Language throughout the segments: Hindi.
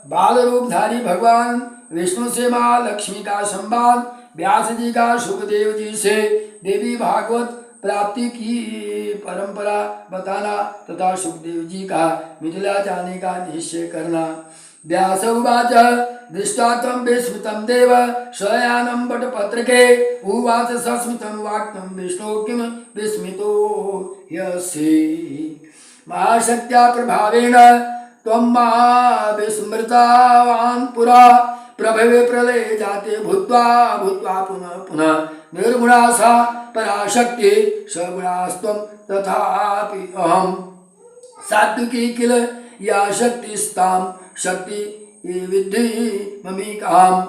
बाल रूपधारी भगवान विष्णु से माँ लक्ष्मी का संवाद, व्यास जी का सुखदेव जी से देवी भागवत प्राप्ति की परंपरा बताना तथा सुखदेव जी का मिथिला जाने का निश्चय करना। व्यास उवाच दृष्ट्वा त्वं विस्मितं देव शययानं वटपत्रके उवाच सस्मितं वाक्यं विष्णो किं विस्मितो ह्यसि। महाशक्त्या प्रभावेण त्वं मा विस्मृतावान् पुरा प्रभवे प्रलये जाते भूत्वा भूत्वा पुनः पुनः निर्गुणा सा पराशक्ति सगुणास्त्वं तथापि अहम् सात्विकी किल या शक्तिस्तां शक्ति विद्धि ममीकाम्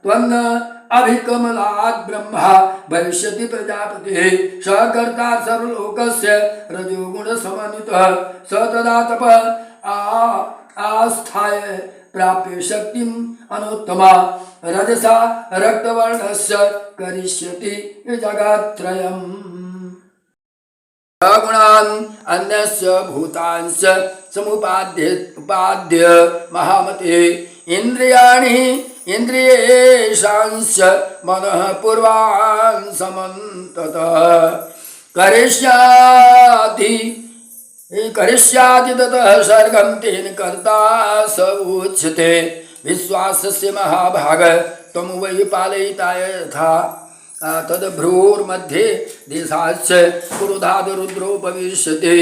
त्वन्न अभिकमलात् ब्रह्मा भविष्यति प्रजापतिः स कर्ता सर्वलोकस्य रजोगुणसमन्वितः स तदा तपः आस्थाय प्राप्य शक्तिम् अनुत्तमा रजसा रक्तवर्णस्य करिष्यति जगत्त्रयम्। गुणान् अन्यस्य भूतांश्च समुपाद्य महामते इंद्रियाणि इंद्रियेषांश्च मनः पूर्वान् समन्ततः करिष्याति ततः सर्गं तेन कर्ता स उच्यते। विश्वासस्य महाभाग त्वं वै पालयिता यथा तद्भ्रूर्मध्ये देशाश्च पुरुधादरुद्रो भविष्यति।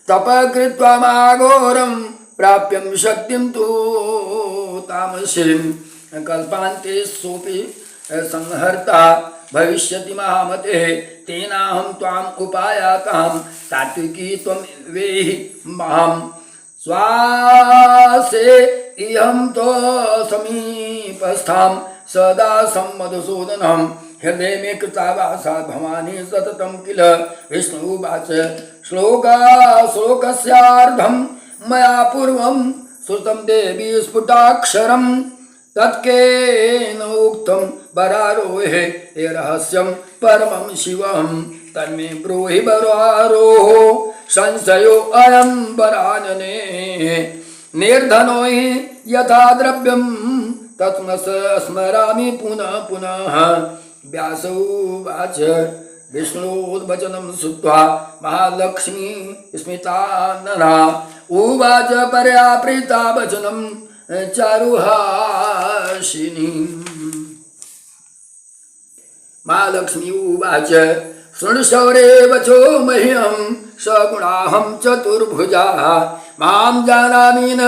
तप कृत्वा माघोरं प्राप्यं शक्तिं तु तामसीं कल्पान्ते सोऽपि संहर्ता भविष्यति महामते तेनाहं त्वाम् उपायातां सात्विकी त्वं वेहि माम् स्वासे इहं तो समीपस्थां सदा सम्मधुसूदनं हृदय में कृता वासा भवानी सततं किल। विष्णु उवाच श्लोकस्यार्धं मया पूर्वं श्रुतं देवी स्फुटाक्षरं तत्केन उक्तं वरारोहे हे रहस्यं परमं शिवं तन्मे ब्रूहि वरारोहो संशयो अयं वरानने निर्धनो हि यथा द्रव्यं तस्मत् स्मरामि पुनः पुनः। व्यास उवाच विष्णोर्वचनं श्रुत्वा महालक्ष्मी स्मितानना उवाच परया प्रीता वचनं चारुहासिनी। महालक्ष्मी उवाच शृणुशौरे वचो मह्यं सगुणाहं चतुर्भुजा मां जानामि न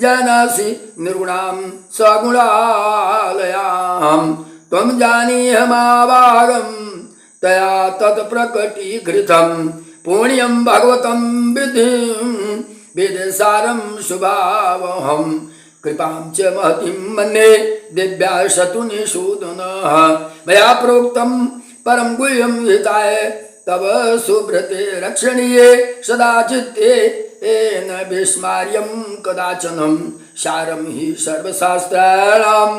जानासि निर्गुणां सगुणालयां त्वं जानीहमावागं तया तत्प्रकटीकृतं पुण्यं भगवतं विधिसारं शुभावहं कृपां च महतीं मन्ये दिव्या शतुनिषूदनः मया प्रोक्तं परं गुह्यं हिताय तव सुब्रते रक्षणीये सदा चित्ते न विस्मार्यं कदाचनं सारं हि सर्वशास्त्राणां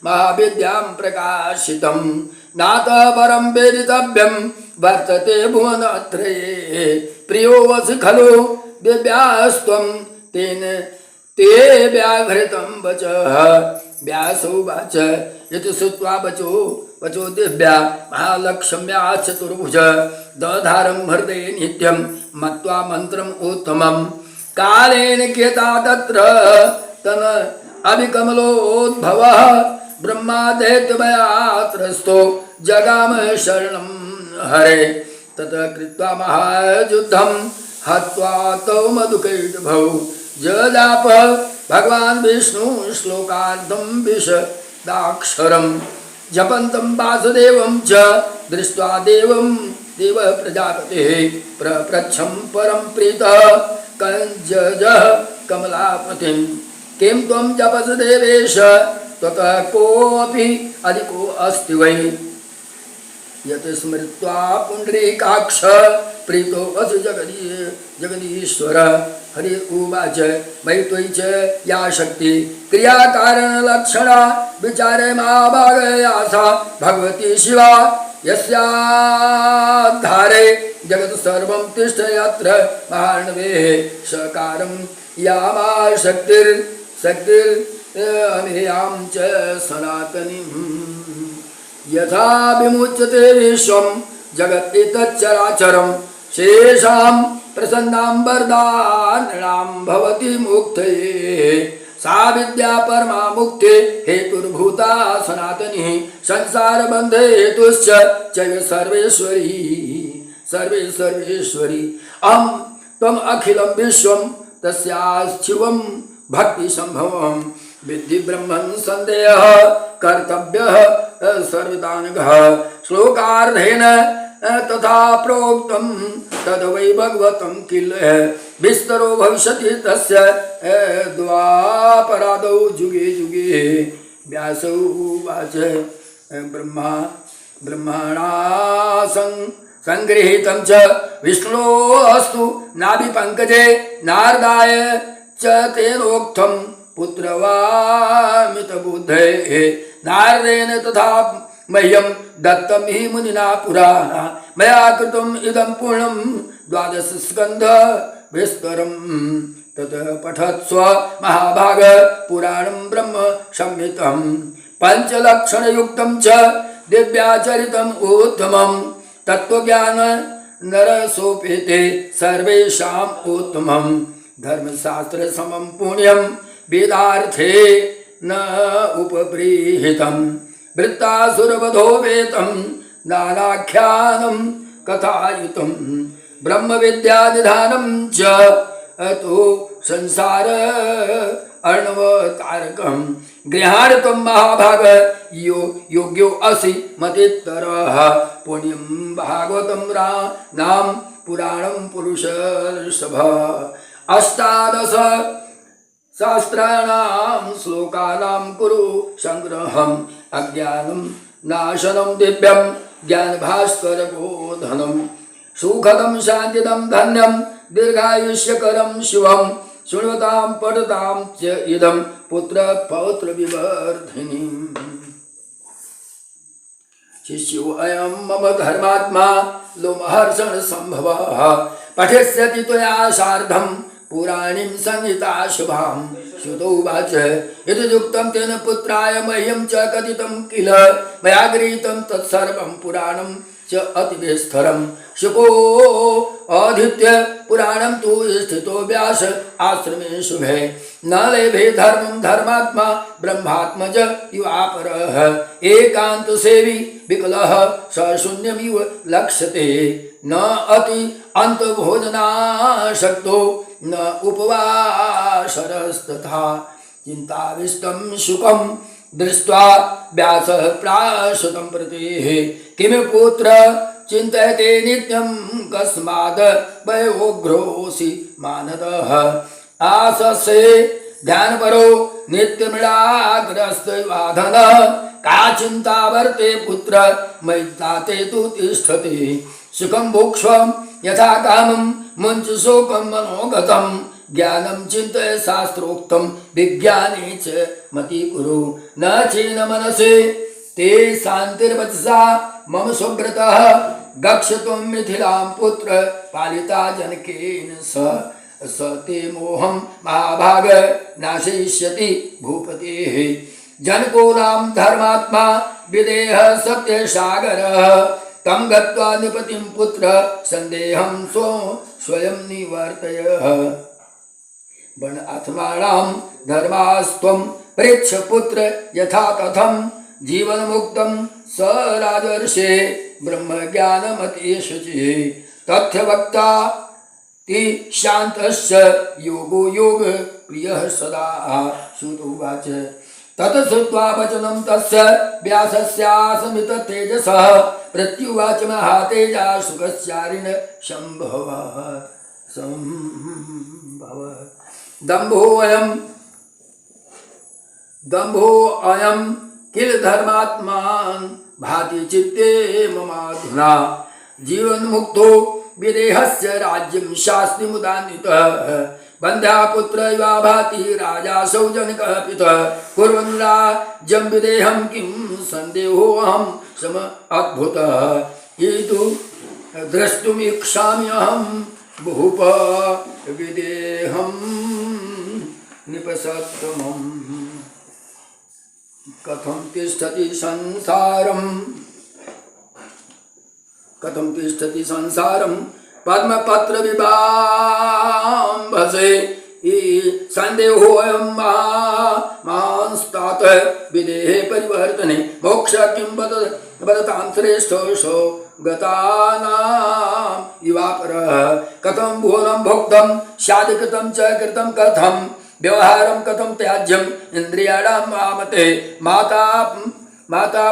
महाविद्यां प्रकाशितं नातः परं वेदितव्यं वर्तते भुवनत्रये प्रियोऽसि खलु दिव्यास्त्वं तेन ते व्याघृतं वचः। व्यास उवाच इति श्रुत्वा वचो दिव्या महालक्ष्म्या चतुर्भुज दधारं हृदये नित्यं मत्वा मन्त्रम् उत्तमं कालेन केता तत्र तन अभिकमलोद्भवः ब्रह्मादैत्यभयात्रस्तो जगाम शरणं हरे ततः कृत्वा महायुद्धं हत्वा तौ मधुकैटभौ जदाप भगवान् विष्णु श्लोकार्धं विशदाक्षरं जपन्तं वासुदेवं च दृष्ट्वा देवं देव प्रजापतिः प्रप्रच्छं परं प्रीतः कंजजः कमलापतिं किं त्वं जपस देवेश त्वतः कोऽपि अधिको अस्ति वै यत् स्मृत्वा पुण्डरीकाक्ष प्रीतो असि जगदीश्वर। हरि उवाच मयि त्वयि च या शक्ति क्रियाकारणलक्षणा विचारे महाभागयासा भगवती शिवा यस्याधारे जगत् सर्वं तिष्ठ यत्र महार्णवे सकारं यामा शक्तिर्अमेयां च सनातनीं यथा विमुच्यते विश्वं जगत् एतच्चराचरं शेषां प्रसन्नां वरदानृणां भवति मुक्तये सा विद्या परमा मुक्ति हेतुर्भूता सनातनी संसार बंध हेतुश्च चैव सर्वेश्वरी अहं त्वम् अखिलं विश्वं तस्याश्चिवं भक्ति संभवं विद्धि ब्रह्मन् संदेहः कर्तव्यः सर्वदानघः श्लोकार्धेन तथा प्रोक्तं तद्वै भगवतं किल विस्तरो भविष्यति तस्य द्वापरादौ जुगे जुगे व्यासो उवाच ब्रह्मणा संगृहीतं च विष्णोऽस्तु नाभिपङ्कजे नारदाय च तेनोक्तं पुत्रवामितबुद्धेः नारदेन तथा मह्यं दत्तं हि मुनिना पुरा मया कृतम् इदं पूर्णं 12 स्कन्ध विस्तरं ततः पठत्स्व महाभाग पुराणं ब्रह्म संहितं पंचलक्षणयुक्तं च दिव्याचरितम् उत्तमं तत्त्वज्ञान नरसोपेते सर्वेषाम् उत्तमं धर्मशास्त्र समं पुण्यं वेदार्थे न उपबृहितं वृत्तासुरवधो वेतं नानाख्यानं कथायुतं ब्रह्मविद्यानिधानं च अतो संसार अर्णवतारकं गृहाणत्वं महाभाग योग्यो असि मतित्तरः पुण्यं भागवतं नाम पुराणं पुरुषर्षभ 18 शास्त्राणां श्लोकानां कुरु संग्रहम् अज्ञानं नाशनं दिव्यं ज्ञानभास्करबोधनं सुखदं शान्तिदं धन्यं दीर्घायुष्यकरं शिवं शृण्वतां पठतां च इदं पुत्र पौत्र विवर्धिनीम् शिष्यो अयं मम धर्मात्मा लोमहर्षण संभवः पठिष्यति त्वया सार्धं पुराणीं संहिता शुभां श्रुतोवाच यदि युक्तं तेन पुत्राय मह्यं च कथितं किल मया गृहीतं तत्सर्वं पुराणं च अतिविस्तरं शुको अधीत्य पुराणं तु स्थितो व्यास आश्रमे शुभे न लेभे धर्मं धर्मात्मा ब्रह्मात्मज युवापरः एकान्तसेवी विकलः स शून्यमिव लक्ष्यते न अति अन्तभोजनाशक्तो न उपवासरस्तथा चिन्ताविष्टं सुखं दृष्ट्वा व्यासः प्राश्रुतं प्रतीः किं पुत्र चिन्तयते नित्यं कस्माद् वयोघ्रोऽसि मानदः आससे ध्यानपरो नित्यमृडाग्रस्तवाधनः का चिन्ता वर्ते पुत्र मयिताते तु तिष्ठति सुखं भुक्ष्व यथा कामं मुञ्च शोकं मनोगतं ज्ञानं चिन्तय शास्त्रोक्तं विज्ञाने च मति कुरु न चेन मनसे ते शान्तिर्वचसा मम सुव्रतः गच्छत्वं मिथिलां पुत्र पालिता जनकेन स ते मोहं महाभाग नाशयिष्यति भूपतेः जनको नाम धर्मात्मा विदेह सत्यसागरः तं गत्वा निपतिं पुत्र संदेहं स्वयं निवर्तयः वन आत्मानां धर्मास्त्वं पृच्छ पुत्र यथा कथं जीवन मुक्तं स राजर्षे ब्रह्मज्ञानमतीशुचि तथ्यवक्ता ति शान्तश्च योगो योग प्रियः सदा श्रुतोवाच ततश्रुत्वा वचनं तस्य व्यासस्यासमिततेजसः प्रत्युवाच महातेजा सुखस्यारिण सम्भवः दम्भोऽयं किल धर्मात्मान् भाति चित्ते ममाधुना जीवन्मुक्तो विदेहस्य राज्यं शास्ति मुदान्वितः बन्ध्यापुत्र इवा भाति राजासौ जनकः पितः कुर्वन् राज्यं विदेहं किं सन्देहोऽहं सम अद्भुतः द्रष्टुमीक्षाम्यहं भूप विदेहं निपसत्तमम् कथं तिष्ठति संसारं पद्मपत्र विभांभसे संदेहोऽयं महांस्तात विदेहे परिवर्तने मोक्ष किं वदतां श्रेष्ठो गतानां युवापरः कथं भुवनं भोक्तं स्यादिकृतं च कृतं कथं व्यवहारं कथं त्याज्यम् इन्द्रियाणां वामते माता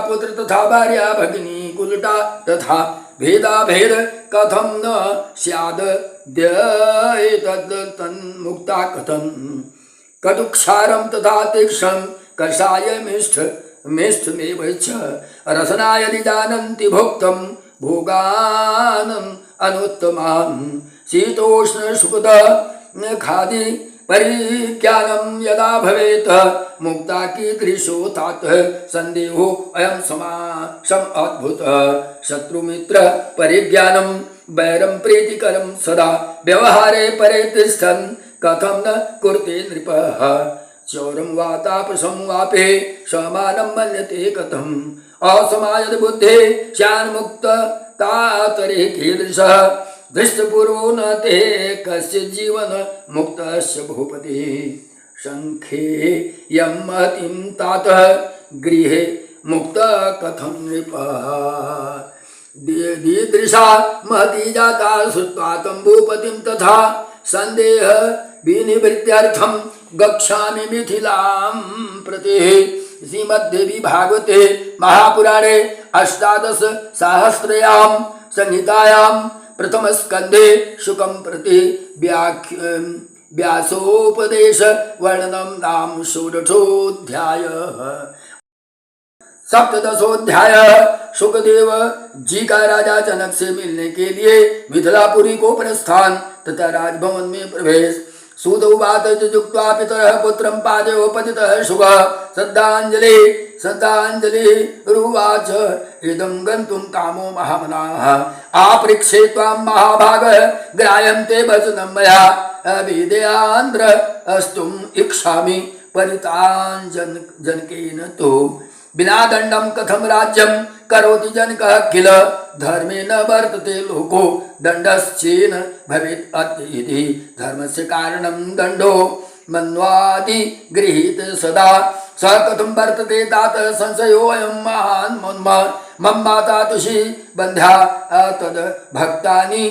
पुत्र तथा भार्या भगिनी कुलटा तथा भेदाभेद कथं न स्यादद्यैतन्मुक्ता कथं कटुक्षारं तथा तीक्ष्णं कषाय मिष्टमेव च रसना यदि जानन्ति भुक्तं भोगान् अनुत्तमान् शीतोष्ण सुखद खादि परिज्ञानं यदा भवेत् मुक्ता कीदृशो तात संदेहो अयं सम अद्भुत शत्रुमित्र परिज्ञानं वैरं प्रीतिकरं सदा व्यवहारे परे तिष्ठन् कथं न कुरुते नृपः चौरं वा तापसं वापे समानं मन्यते कथम् असमायद बुद्धे स्यान्मुक्ता तर्हि कीदृशः दृष्टपूर्वो न ते कश्चित् जीवन मुक्तस्य भूपति शङ्खे यं महतीं तातः गृहे मुक्त कथं नृपः दीदृशा महती जाता श्रुत्वा तं भूपतिं तथा सन्देह विनिवृत्त्यर्थं गच्छामि मिथिलां प्रति श्रीमद्देवी भागवते महापुराणे अष्टादश सहस्रयां संहितायां प्रथम स्कंधे शुकं प्रति व्यासोपदेश वर्णनम नाम षोडशोऽध्याय सप्तदशोऽध्याय सुखदेव जी का राजा जनक से मिलने के लिए मिथिलापुरी को प्रस्थान तथा राजभवन में प्रवेश सुदौवात जुक्त्वा पितरः पुत्रं पादयो पतितः शुभः श्रद्धाञ्जलि रुवाच इदं गन्तुं कामो महामनाः आपृक्षे त्वां महाभागः ग्राह्यन्ते वचनं मया विदेयान्द्र अस्तुम् इच्छामि परिताञ्जनकेन तो बिना दंडम कथम राज्यम करोति जनकः किल धर्मे न वर्तते लोको दंडश्चेन भवेत् अत्येति धर्मस्य कारणं दंडो मन्वादि गृहीत सदा स कथं वर्तते तात संशयोऽयं महान् मम माता तुषि बन्ध्या तद् भक्तानि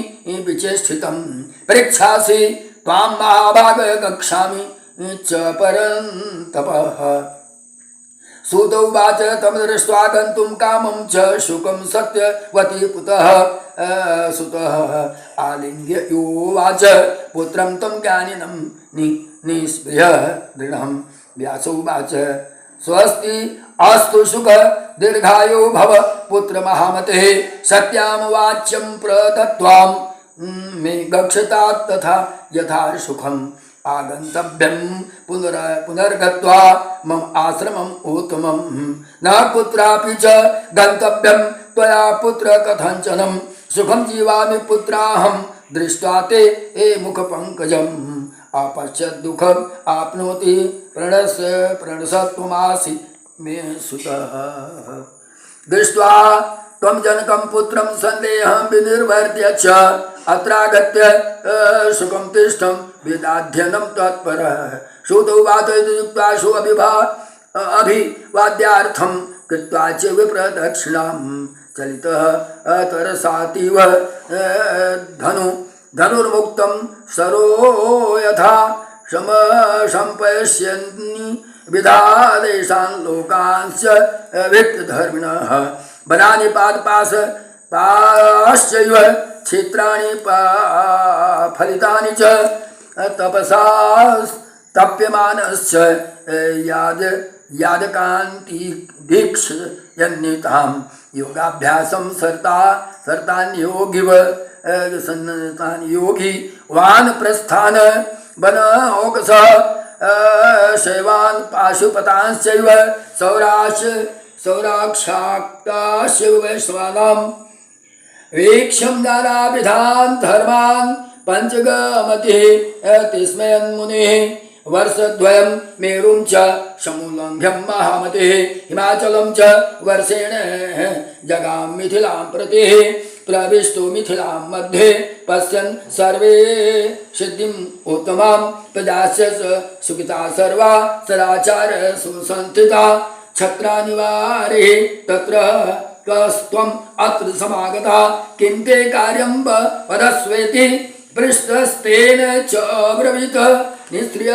विचेष्टितं परीक्षासि त्वां महाभाग गच्छामि च परन्तपः सुतौवाच तं दृष्ट्वा गन्तुं कामं च शुकं सत्यवती पुतः सुतः आलिङ्ग्य योवाच पुत्रं तं ज्ञानिनं निस्पृह दृढं व्यासोवाच स्वस्ति अस्तु सुख दीर्घायो भव पुत्र महामते सत्यां वाच्यं प्रदत्त्वां मे गच्छतात् तथा यथा सुखम् आगन्तव्यं पुनर्गत्वा मम आश्रमम् उत्तमं न कुत्रापि च गन्तव्यं त्वया पुत्र कथञ्चनं सुखं जीवामि पुत्राहं दृष्ट्वा ते मुखपङ्कजम् आपश्यत् दुःखम् आपनोति प्रणशत्वमासि मे सुतः दृष्ट्वा त्वं जनकं पुत्रं सन्देहं विनिर्वर्त्य च अत्रागत्य सुखं तिष्ठं वेदाध्ययनं तत्परः श्रुतौवाचयुक्ताशु अभिवाद्यार्थं कृत्वा च विप्रदक्षिणां चलितः तरसातीव धनुर्मुक्तं सरो यथा संपश्यन्नि विधादेशान् लोकांश्च वित्तधर्मिणः वनानि पादपाश्चैव क्षेत्राणि फलितानि च तपसा तप्यमानश्च यादकान्ति दीक्षयन्नितां योगाभ्यासं सर्तान्योगिव योगी वानप्रस्थान वन औकसः शैवान् पाशुपतांश्चैव सौराक्षाक्ताश्च वैश्वानां वीक्षं नानाविधान् धर्मान् पञ्चगमतिः तिस्मयन्मुनिः वर्षद्वयं मेरुं च समुल्लङ्घ्य महामतिः हिमाचलं च वर्षेण जगां मिथिलां प्रति प्रविष्टो मिथिलां मध्ये पश्यन् सर्वे सिद्धिम् उत्तमां प्रजास्य सुखिता सर्वा सदाचार सुसंस्थिता छत्रानिवारे तत्र कस्त्वम् अत्र समागता किं ते कार्यं वदस्वेति पृष्ठस्तेन च ब्रवीत निस्त्रिय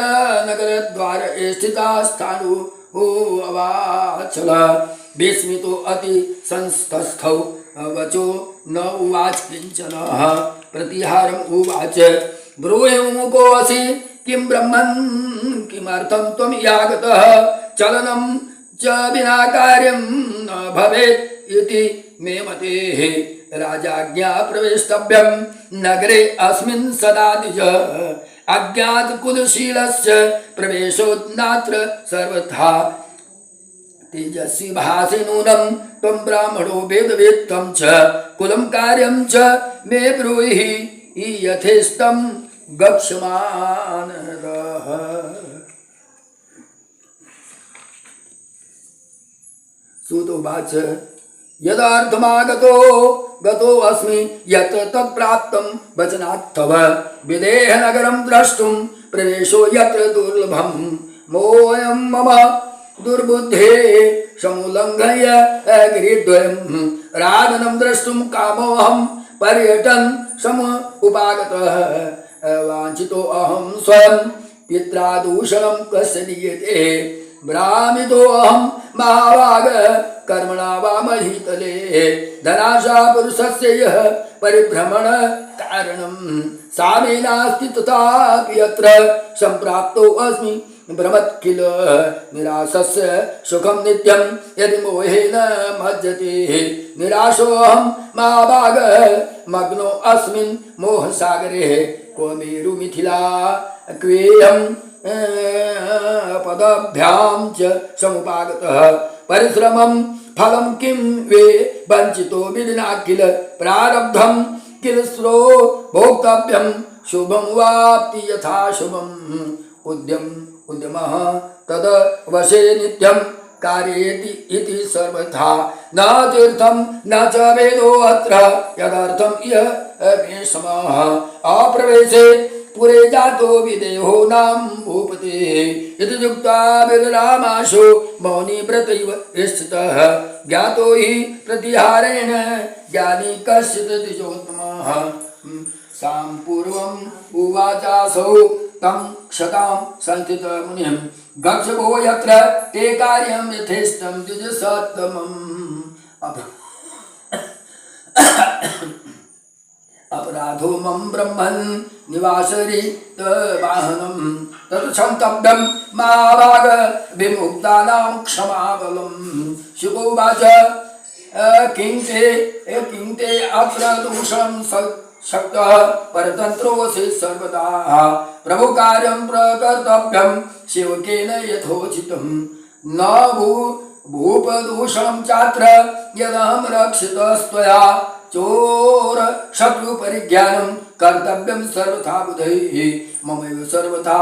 नगरद्वारे स्थिता स्थाणु अवाचल विस्मितो अति संस्तस्थौ वचो न उवाच किंचन प्रतिहारम् उवाच ब्रूहिमुकोऽसि किं ब्रह्मन् किमर्थं त्वम् यागतः चलनं च विना कार्यं न भवेत् इति मे मतेः राजाज्ञा प्रवेष्टव्यं नगरे अस्मिन् सदा द्विज अज्ञातकुलशीलस्य प्रवेशो नात्र सर्वथा तेजस्वी भासि नूनं त्वं ब्राह्मणो वेदवेत्तं च कुलं कार्यं च मे ब्रूहि यथेष्टं गच्छमानः। सूतोवाच यदार्थमागतो गतोऽस्मि यत् तत्प्राप्तं वचनात्तव विदेह नगरं द्रष्टुं प्रवेशो यत्र दुर्लभं मोऽयं मम दुर्बुद्धे समुल्लङ्घय गिरिद्वयं राजनं द्रष्टुं कामोऽहं पर्यटन् समुपागतः वाञ्छितो अहं स्वयं पित्रा दूषणं कस्य दीयते भ्रामितो अहं महाभाग कर्मणा वा महीतले धनाशा पुरुषस्य यः परिभ्रमण कारणं सा मे नास्ति तथापि यत्र सम्प्राप्तो अस्मि भ्रमत् किल निराशस्य सुखं नित्यं यदि मोहेन मज्जते निराशोऽहं महाभाग मग्नो अस्मिन् मोहसागरे को मेरु मिथिला क्वेयं पदभ्यां च समुपागतः परिश्रमं फलं किं वे वञ्चितो विधिना किल प्रारब्धं किल स्रो भोक्तव्यं शुभं वाप्ति यथा शुभम् उद्यमः तद वशे नित्यं कारयति इति सर्वथा न तीर्थं न च वेदो अत्र यदर्थं इह भेषमः अप्रवेशे पुरे जातो विदेहो नाम भूपते इति युक्ता विरामाशो मौनी व्रतैव स्थितः ज्ञातो हि प्रतिहारेण ज्ञानी कश्चित् द्विजोत्तमः साम्पूर्वम् उवाचासौ तं क्षतां संस्थितमुनिं गच्छ भो यत्र ते कार्यं यथेष्टं द्विजसत्तमम् अपराधो मम ब्रह्मन् निवासरित वाहनं तत् क्षन्तव्यं महाभाग विमुक्तानां क्षमाबलं शुभोवाच किं ते अत्र दूषणं शक्तः परतन्त्रोऽसि सर्वदा प्रभु कार्यं प्रकर्तव्यं सेवकेन यथोचितं न भूपदूषणं चात्र यदहं रक्षितस्त्वया चोर शत्रु परिज्ञानं कर्तव्यं सर्वथा बुधैः ममैव सर्वथा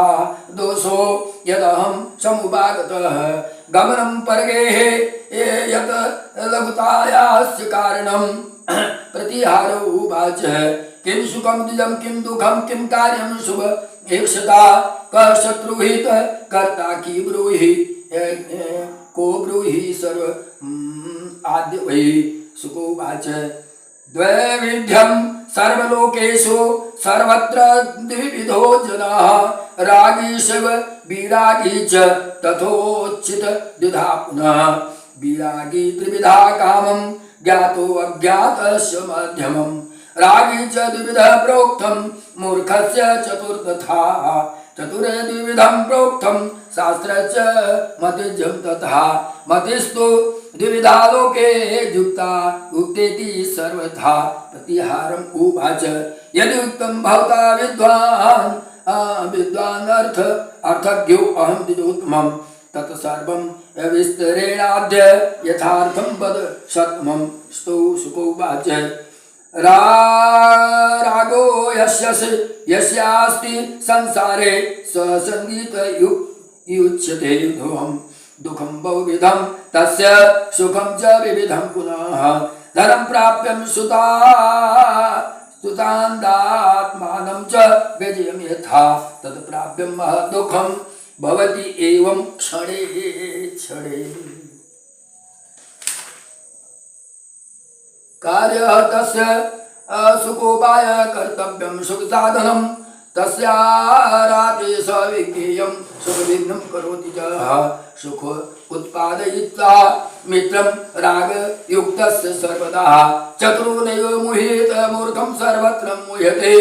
दोषो यदहं समुपागतः गमनं परगेः यत् लघुतायास्य कारणं प्रतिहारो उवाच किं सुखं द्विजं किं दुःखं किं कार्यं शुभ ईक्षता कः शत्रुहित कर्ता की ब्रूहि को ब्रूहि सर्व आद्य वै सुकोवाच द्वैविध्यं सर्वलोकेषु सर्वत्र द्विविधो जनाः रागी शिव विरागी च तथोचित द्विधा पुनः विरागी त्रिविधा कामं ज्ञातो अज्ञातस्य मध्यमम् रागी च द्विविधः प्रोक्तं मूर्खस्य चतुर्तथा चतुर्द्विविधं प्रोक्तं शास्त्रस्य मतिज्यं तथा मतिस्तु द्विविधा लोके युक्ता उक्तेति सर्वथा प्रतिहारम् उवाच यदि उक्तं भवता विद्वान् अर्थज्ञो अहं द्विजोत्तमं तत् सर्वं विस्तरेणाद्य यथार्थं वद सत्मं स्तौ सुकोवाच रागो यस्यास्ति संसारे स्वसंगीत युच्यते दुःखं बहुविधं तस्य सुखं च विविधं पुनः धनं प्राप्यं सुतान्दात्मानं च विजयं यथा तत् प्राप्यं महद्दुःखं भवति एवं क्षणे क्षणे। कार्यः तस्य सुखोपाय कर्तव्यं सुखसाधनं तस्याराते स विज्ञेयं सुखविघ्नं करोति च सुख उत्पादयित्वा मित्रं रागयुक्तस्य सर्वदा चतुरो नैव मुह्येत मूर्खं सर्वत्र मुह्यते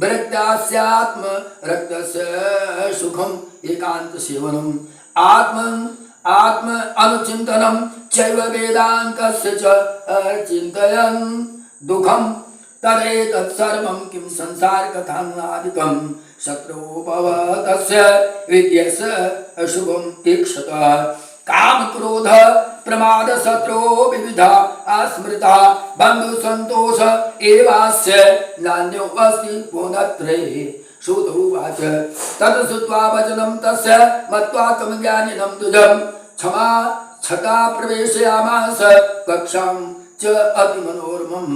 विरक्त्यास्यात्म रक्तस्य सुखम् एकान्तसेवनम् आत्म अनुचिन्तनं चैव वेदान्तस्य च चिन्तयन् दुःखं तदेतत् सर्वं किं संसारकथानादिकं शत्रुभवतस्य विद्यस्य अशुभम् ईक्षतः काम क्रोध प्रमाद शत्रो विविधा अस्मृता बंधु संतोष एवास्य नान्यो अस्ति गुणत्रये श्रुत उवाच तत् श्रुत्वा वचनं तस्य मत्वा तं ज्ञानिनं दुजं क्षमा छटा प्रवेशयामास कक्षां च अतिमनोरमं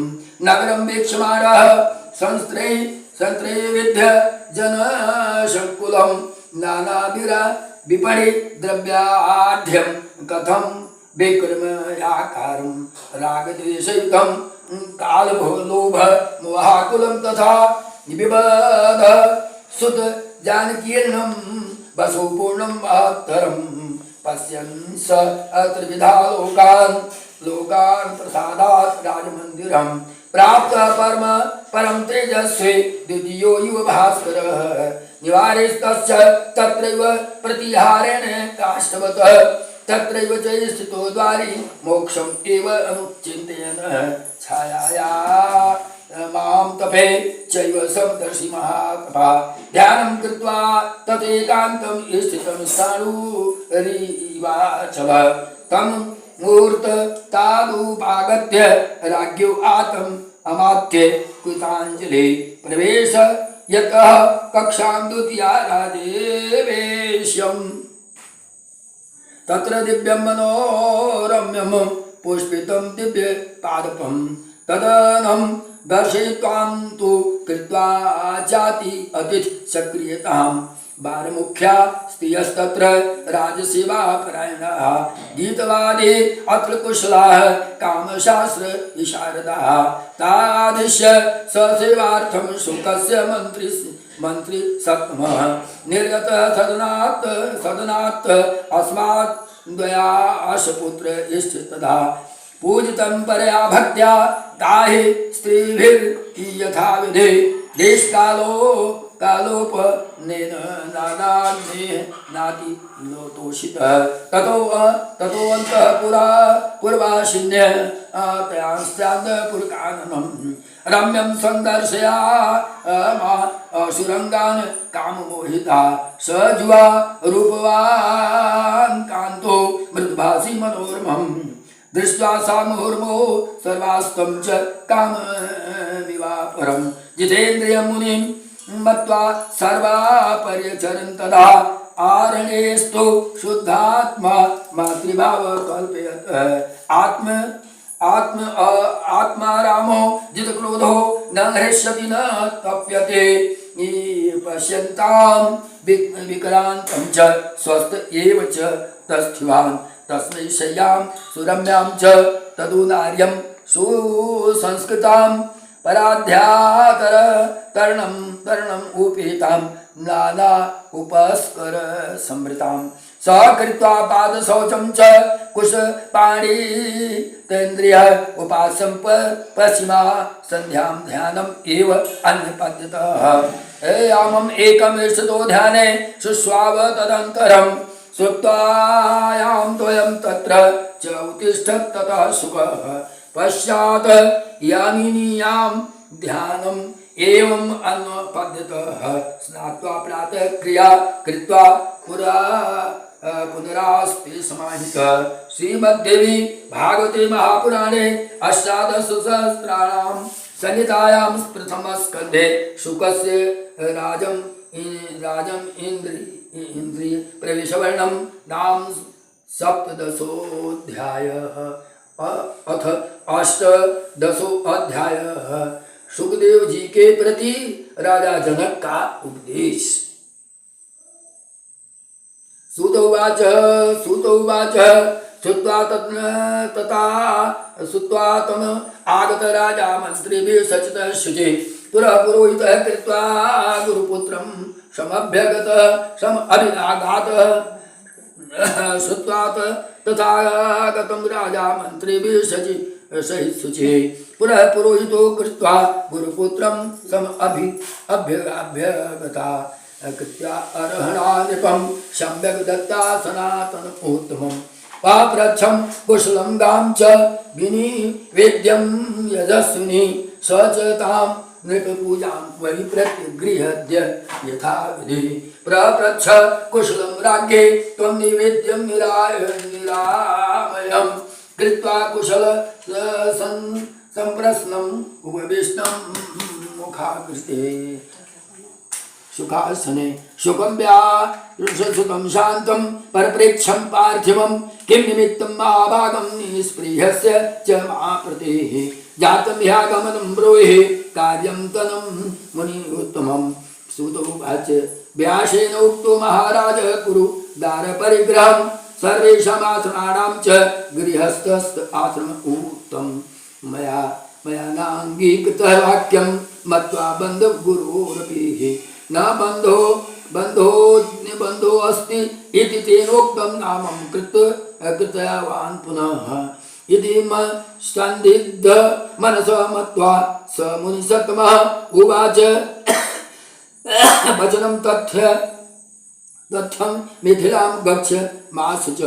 नगरं वीक्षमाणः संस्त्रे विद्य जनशङ्कुलं नानाभिरा विपणि द्रव्याढ्यं कथं विक्रमयाकारं रागद्वेषयुतं कालभोलोभ मोहाकुलं तथा विबध सुत जानकीर्णं वसुपूर्णं महत्तरं पश्यन् स अत्रिविधा लोकान् प्रसादात् राजमन्दिरं प्राप्त परम तेजस्वी द्वितीयो युव भास्करः निवारिस्तस्य तत्रैव प्रतिहारेण काष्ठवतः तत्रैव च स्थितो द्वारि मोक्षम् एव अनुचिन्तयन् छायाया मां तपे चैव समदर्शि महातपः ध्यानं कृत्वा तदेकान्तं स्थितं साणुरिवाचल तं मूर्त तादुपागत्य राज्ञो आतम् अमात्य कृताञ्जलि प्रवेश यतः कक्षां द्वितीया राजेवेश्यम् तत्र दिव्यं मनोरम्यं पुष्पितं दिव्य पादपं तदनं दर्शयित्वां तु कृत्वा जाति अतिथि सक्रियताम् बालमुख्या स्त्रियस्तत्र राजसेवापरायणाः गीतवादी अत्र कुशलाः कामशास्त्र विशारदाः तादृश्य ससेवार्थं शुकस्य मंत्री सप्तमः निर्गतः सदनात् अस्मात् द्वयाशपुत्र इष्टतदा पूजितं परया भक्त्या ताहि स्त्रीभिर्यथाविधि देशकालोपनेन नानान्ये नाति लोतोषितः ततोऽन्तः पूर्वाशिन्य तयांस्यान्दपुरकाननं रम्यं सन्दर्शया सुरंगान काममोहिता स जुवा रूपवान् कान्तो मृदभासी मनोरमं दृष्ट्वा सा मुहुर्मुहुः सर्वास्तं च कामविवापरं जितेन्द्रियं मुनिं मत्वा सर्वापर्यचरन् तदा आरणेस्तु शुद्धात्मा मातृभाव कल्पयत् आत्मारामो जितक्रोधो न हृष्यति न तप्यते पश्यन्तां विक्रान्तं च स्वस्थ एव च तस्थिवान् तस्मै शय्यां सुरम्यां च तदुनार्यं सुसंस्कृतां पराध्यातर तरणम् उपेतां नाना उपस्कर संवृतां स कृत्वा पादशौचं च कुशपाणितेन्द्रिय उपासं पश्चिमा सन्ध्यां ध्यानम् एव अन्यपद्यतः यामम् एकम् ईषतो ध्याने शुश्वाव तदन्तरं सुप्तायां द्वयं तत्र च उत्तिष्ठत् ततः सुखः पश्चात् यामिनीयां ध्यानम् एवं अन्वपद्यतः स्नात्वा प्रातः क्रिया कृत्वा पुनरास्ते समाहितः श्रीमद्देवी भागवते महापुराणे अष्टादशसहस्राणां संहितायां प्रथमस्कन्धे शुकस्य राजम् इन्द्रिय प्रवेशवर्णं नाम सप्तदशोऽध्यायः। अथ अष्टादशोऽध्यायः सुखदेव जी के प्रति राजा जनक का उपदेश। सूत उवाच श्रुत्वा तम आगत राजा मंत्रिभिः सचितः शुचे पुरः पुरोहितः कृत्वा गुरुपुत्रं समभ्यागतः श्रुत्वा तथागतं राजा मंत्रिभिः सहित शुचे पुनः पुरोहितो कृत्वा गुरुपुत्रं समभ्यागतः कृत्वा अर्हणा नृपं सम्यक् दत्ता सनातनोत्तमम् पाप्रच्छं कुशलं गां च विनिवेद्यं यजस्विनी स च तां नृपपूजां वै प्रत्यगृह्य यथाविधि प्रपृच्छ कुशलं राज्ञे त्वं निवेद्यं निरामयं कृत्वा कुशल सम्प्रश्नम् उपविष्टं मुखाग्रते सुखासने शुकं व्यासुतं शान्तं परप्रेक्षं पार्थिवं किं निमित्तं महाभागं निःस्पृहस्य च महाप्रतेः जातं ह्यागमनं ब्रूहि कार्यं तनं मुनि उत्तमं। सूत उवाच व्यासेन उक्तो महाराज कुरु दारपरिग्रहं सर्वेषामाश्रमाणां च गृहस्थस्थ आश्रम उत्तम मया नाङ्गीकृतः वाक्यं मत्वा बन्धुगुरोरपि न बन्धो अस्ति इति तेनोक्तं नामं कृतवान् पुनः इति संदिग्ध मनसो मत्वा स मुनिसत्तमः उवाच वचनं तथ्यं मिथिलां गच्छ मास च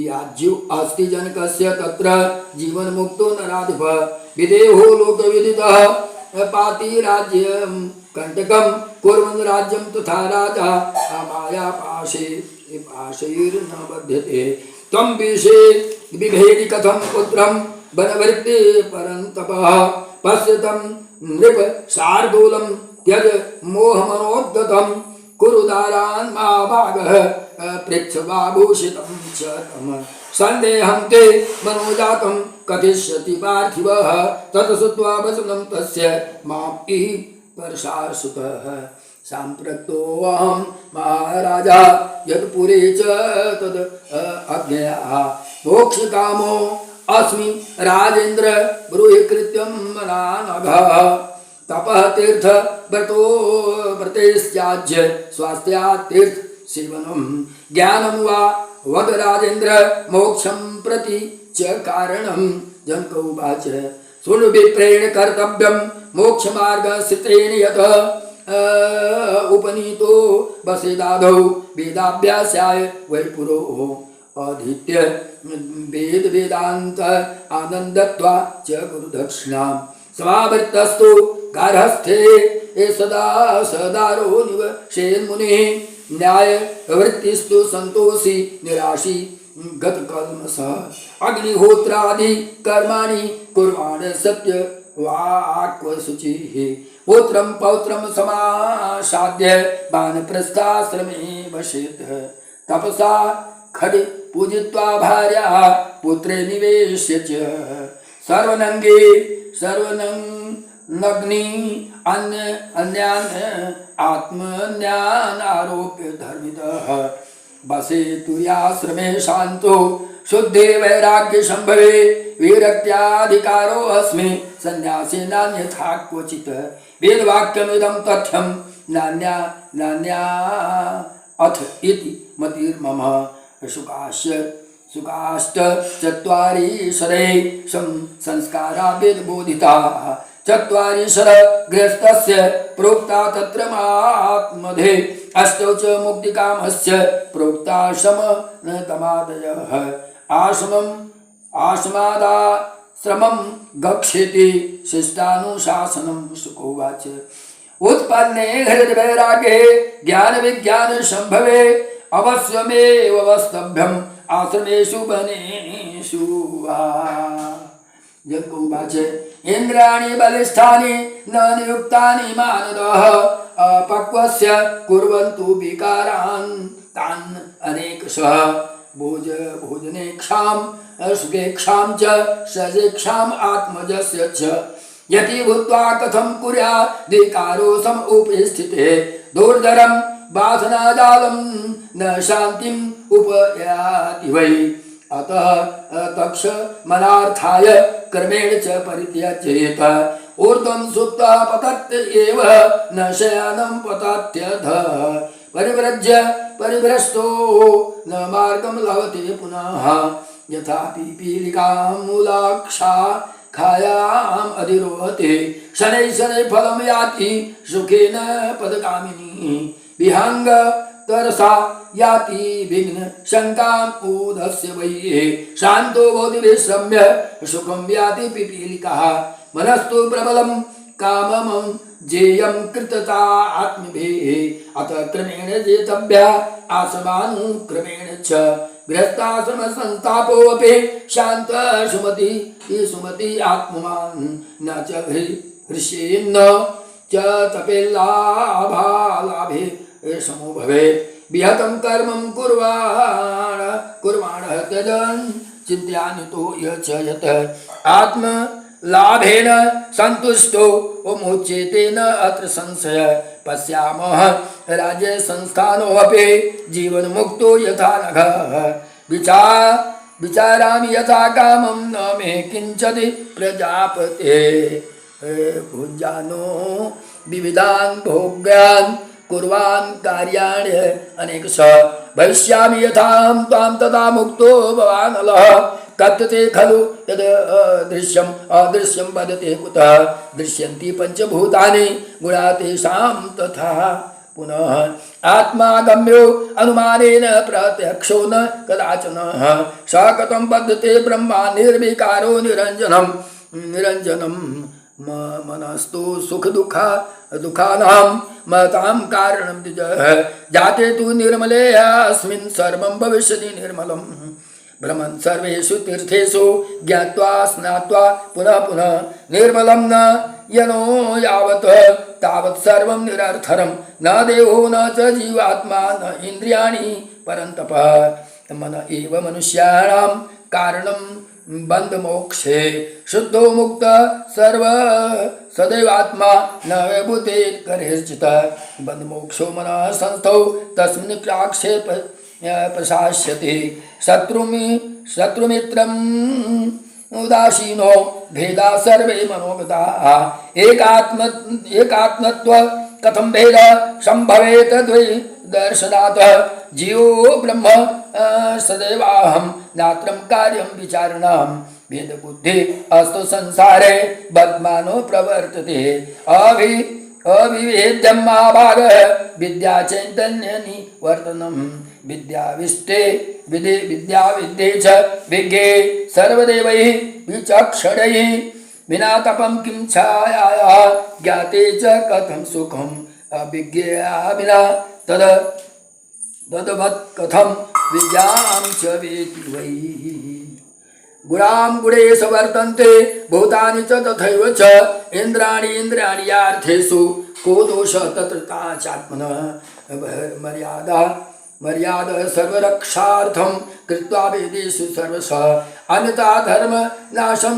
याज्ञो अस्ति जनकस्य तत्र जीवन्मुक्तो नराधिपः विदेहो लोकविदितः पाति राज्यं कंटकं कुर्वन् राज्यं तथा राजा माया पाशैर्न बध्यते त्वं बिभेदि कथं पुत्रं वनवर्ते परन्तपः पश्य तं नृप शार्दूलं त्यज मोहमनोद्गतं कुरु दारान् महाभागः पृच्छवाभूषितं च तम सन्देहं ते मनोजातं कथिष्यति पार्थिवः ततश्रुत्वा वचनं तस्य मां परशासुतः साम्प्रतोऽहं महाराजा यत्पुरे च तद् अज्ञया मोक्षकामो अस्मि राजेन्द्र ब्रूहि कृत्यं मनानघः तपः तीर्थ व्रतैस्त्याज्य स्वास्थ्यात् तीर्थ सेवनं ज्ञानं वा वद राजेन्द्र मोक्षं प्रति च कारणं। जनक उवाच शृणु विप्रेण कर्तव्यं मोक्षमार्गस्थितेन यत् उपनीतो वसेदादौ वेदाभ्यासाय वै पुरोः अधीत्य वेदान्त आनन्दत्वा च गुरुदक्षिणां समावृत्तस्तु गार्हस्थ्ये सदा सदारो निवसेन्मुनिः न्यायवृत्तिस्तु सन्तोषी निराशी गतकल्मषः अग्निहोत्रादि कर्माणि कुर्वाण सत्यवाक्शुचिः पुत्रं पौत्रं समासाद्य वानप्रस्थाश्रमे वसेत् तपसा खड् पूजित्वा भार्या पुत्रे निवेश्य च सर्वनग्नि अन्यान् आत्मन्यान् आरोप्य धर्मितः बसे तुर्याश्रमे शांतो शुद्धे वैराग्य संभवे विरक्त्याधिकारो अस्मि संन्यासे नान्यथा क्वचित् वेदवाक्यमिदं तथ्यं नान्या अथ इति मतिर्मम शुकाष्टचत्वारि शरै संस्कारा वेदबोधिताः चत्वारि शर गृहस्थस्य प्रोक्ता तत्र महात्मधे अष्टौ च मुक्तिकामस्य प्रोक्ता शमनतमादयः आश्रमादाश्रमं गच्छेति शिष्टानुशासनं शुकोवाच उत्पन्ने हृदवैराग्ये ज्ञानविज्ञान संभवे अवश्यमेव वस्तव्यम् आश्रमेषु वनेषु वा। जनक उवाच इंद्राणि बलिष्ठानि न नियुक्तानि मानदः अपक्वस्य कुर्वन्तु विकारान् तान् अनेकशः भोजनेक्षां सुखेक्षां च सजेक्षां आत्मजस्य च यति भूत्वा कथं कुर्याद्विकारो सम उपस्थिते दुर्धरं वासनाजालं न शान्तिम् उपयाति वै अतः तक्ष मनार्थाय कर्मेण च परित्यजेत ऊर्ध्वं सुप्तः पतत् एव न शयनं पतत्यधः परिव्रज्य परिभ्रष्टो न मार्गं लभते पुनः यथा पीपीलिकां मूलाक्षा खायाम् अधिरोहते शनैः शनैः फलं याति सुखेन पदकामिनी विहंग तरसा याति विघ्न शंकाम् ऊधस्य वै शांतो भवति विश्रम्य सुखं याति पिपीलिकाः मनस्तु प्रबलं काममं जेयं कृतता आत्मभिः अतः क्रमेण जेतव्या आसमानुक्रमेण च गृहस्थाश्रम संतापोऽपि शांत सुमति आत्मवान् न च हृष्येन्न च तपेल्लाभालाभे समो भवेत् विहतं कर्मं कुर्वाणः त्यजन् चिन्त्यान्वितो यः च यत् आत्मलाभेन सन्तुष्टो मुच्यते न अत्र संशय पश्यामः राज्य संस्थानोऽपि जीवन्मुक्तो यथा नघः विचारामि यथा कामं न मे किञ्चित् प्रजापते भुञ्जानो विविधान् भोग्यान् कुर्वान् कार्याणि अनेकशः भविष्यामि यथाहं त्वां तथा मुक्तो भवानलः तत्ते खलु यद् दृश्यम् अदृश्यं वदते कुतः दृश्यन्ति पञ्चभूतानि गुणा तेषां तथा पुनः आत्मागम्यो अनुमानेन प्रत्यक्षो न कदाचन स कथं बध्यते ब्रह्मा निर्विकारो निरञ्जनं मनस्तु सुख दुःखानां मतां कारणं द्विजः जाते तु निर्मले अस्मिन् सर्वं भविष्यति निर्मलम् भ्रमन् सर्वेषु तीर्थेषु ज्ञात्वा स्नात्वा पुनः पुनः निर्मलं न यनो यावत् तावत् सर्वं निरर्थरं न देहो न च जीवात्मा न इन्द्रियाणि परन्तप मन एव मनुष्याणां कारणं बन्धमोक्षे शुद्धो मुक्त सर्व सदैवात्मा न विभूते करेश्चित् बन्धमोक्षो मनः संस्थौ तस्मिन् प्राक्षेप प्रशास्यते शत्रुमित्रम् उदासीनो भेदा सर्वे मनोगताः एकात्मत्व कथं भेद संभवेत द्वैदर्शनात् जीवो ब्रह्म सदैवाहं नात्रं कार्यं विचारणं भेदबुद्धि अस्तु संसारे बद्मानो प्रवर्तते अविवेद्यं महाभागः विद्या चैतन्यनिवर्तनं विद्याविष्टे विद्याविद्ये च विज्ञे सर्वदेवैः विचक्षणैः विना तपं किं छायायाः ज्ञाते च कथं सुखम् अविज्ञया विना तद्वत् कथं विद्यां च वेति वै गुणां गुणेषु वर्तन्ते भूतानि च तथैव च इन्द्रियाणि यार्थेषु को दोषः तत्र चात्मनः मर्यादा सर्वरक्षार्थं कृत्वा वेदेषु सर्वशः अन्यथा धर्म नाशं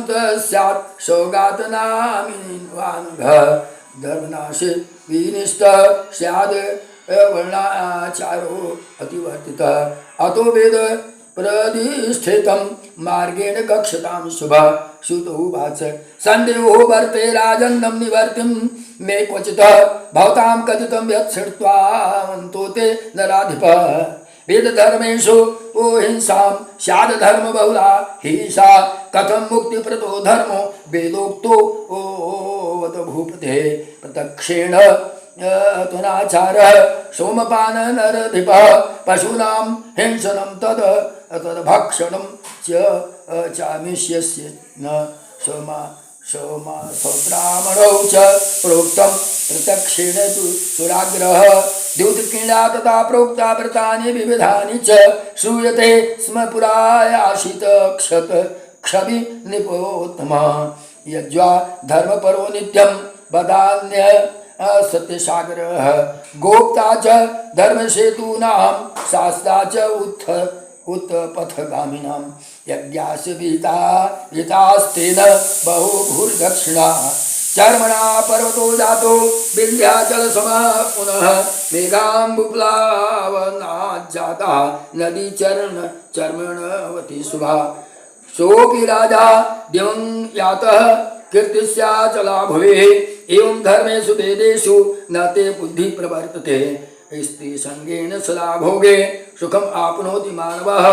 स्यात् सौगातनामिवानघः धर्मनाशे विनिष्टः स्याद् वर्णाचारो अतिवर्तितः अतो वेद प्रदिष्ठितं मार्गेण गच्छतां शुभः श्रुतौ वाच सन्देहो वर्ते राजन्नं निवर्तिं मे क्वचितः भवतां कथितं यत् श्रुत्वान्तो ते नराधिपः वेदधर्मेषु हिंसां स्याद् धर्मबहुला हिंसा कथं मुक्तिप्रदो धर्मो वेदोक्तो भूपते प्रत्यक्षेण तुनाचारः सोमपान नरधिपः पशूनां हिंसनं तद्भक्षणं चामिष्यस्य न सोमासौत्रामणौ च प्रोक्तं प्रत्यक्षेण सुराग्रह द्युतक्रीडा तथा प्रोक्ता व्रतानि विविधानि च श्रूयते स्म पुरायाशित क्षत क्षवि निपोत्तमः यज्वा धर्मपरो नित्यं वदान्य सत्यसागरः गोप्ता च धर्मसेतूनां शास्त्रा च उत्पथगामिनां यज्ञास्य विहितास्तेन बहुभूर्दक्षिणा चर्मणा पर्वतो जातो विन्ध्याचलसमः पुनः मेघाम्बुप्लावनाज्जाता नदी चर्मणवती शुभा सोऽपि राजा दिवं यातः कीर्तिस्याचला भवेः एवं धर्मेषु वेदेषु न ते बुद्धि प्रवर्तते स्त्री संगेन सदा भोगे सुखम आपनोति मानवः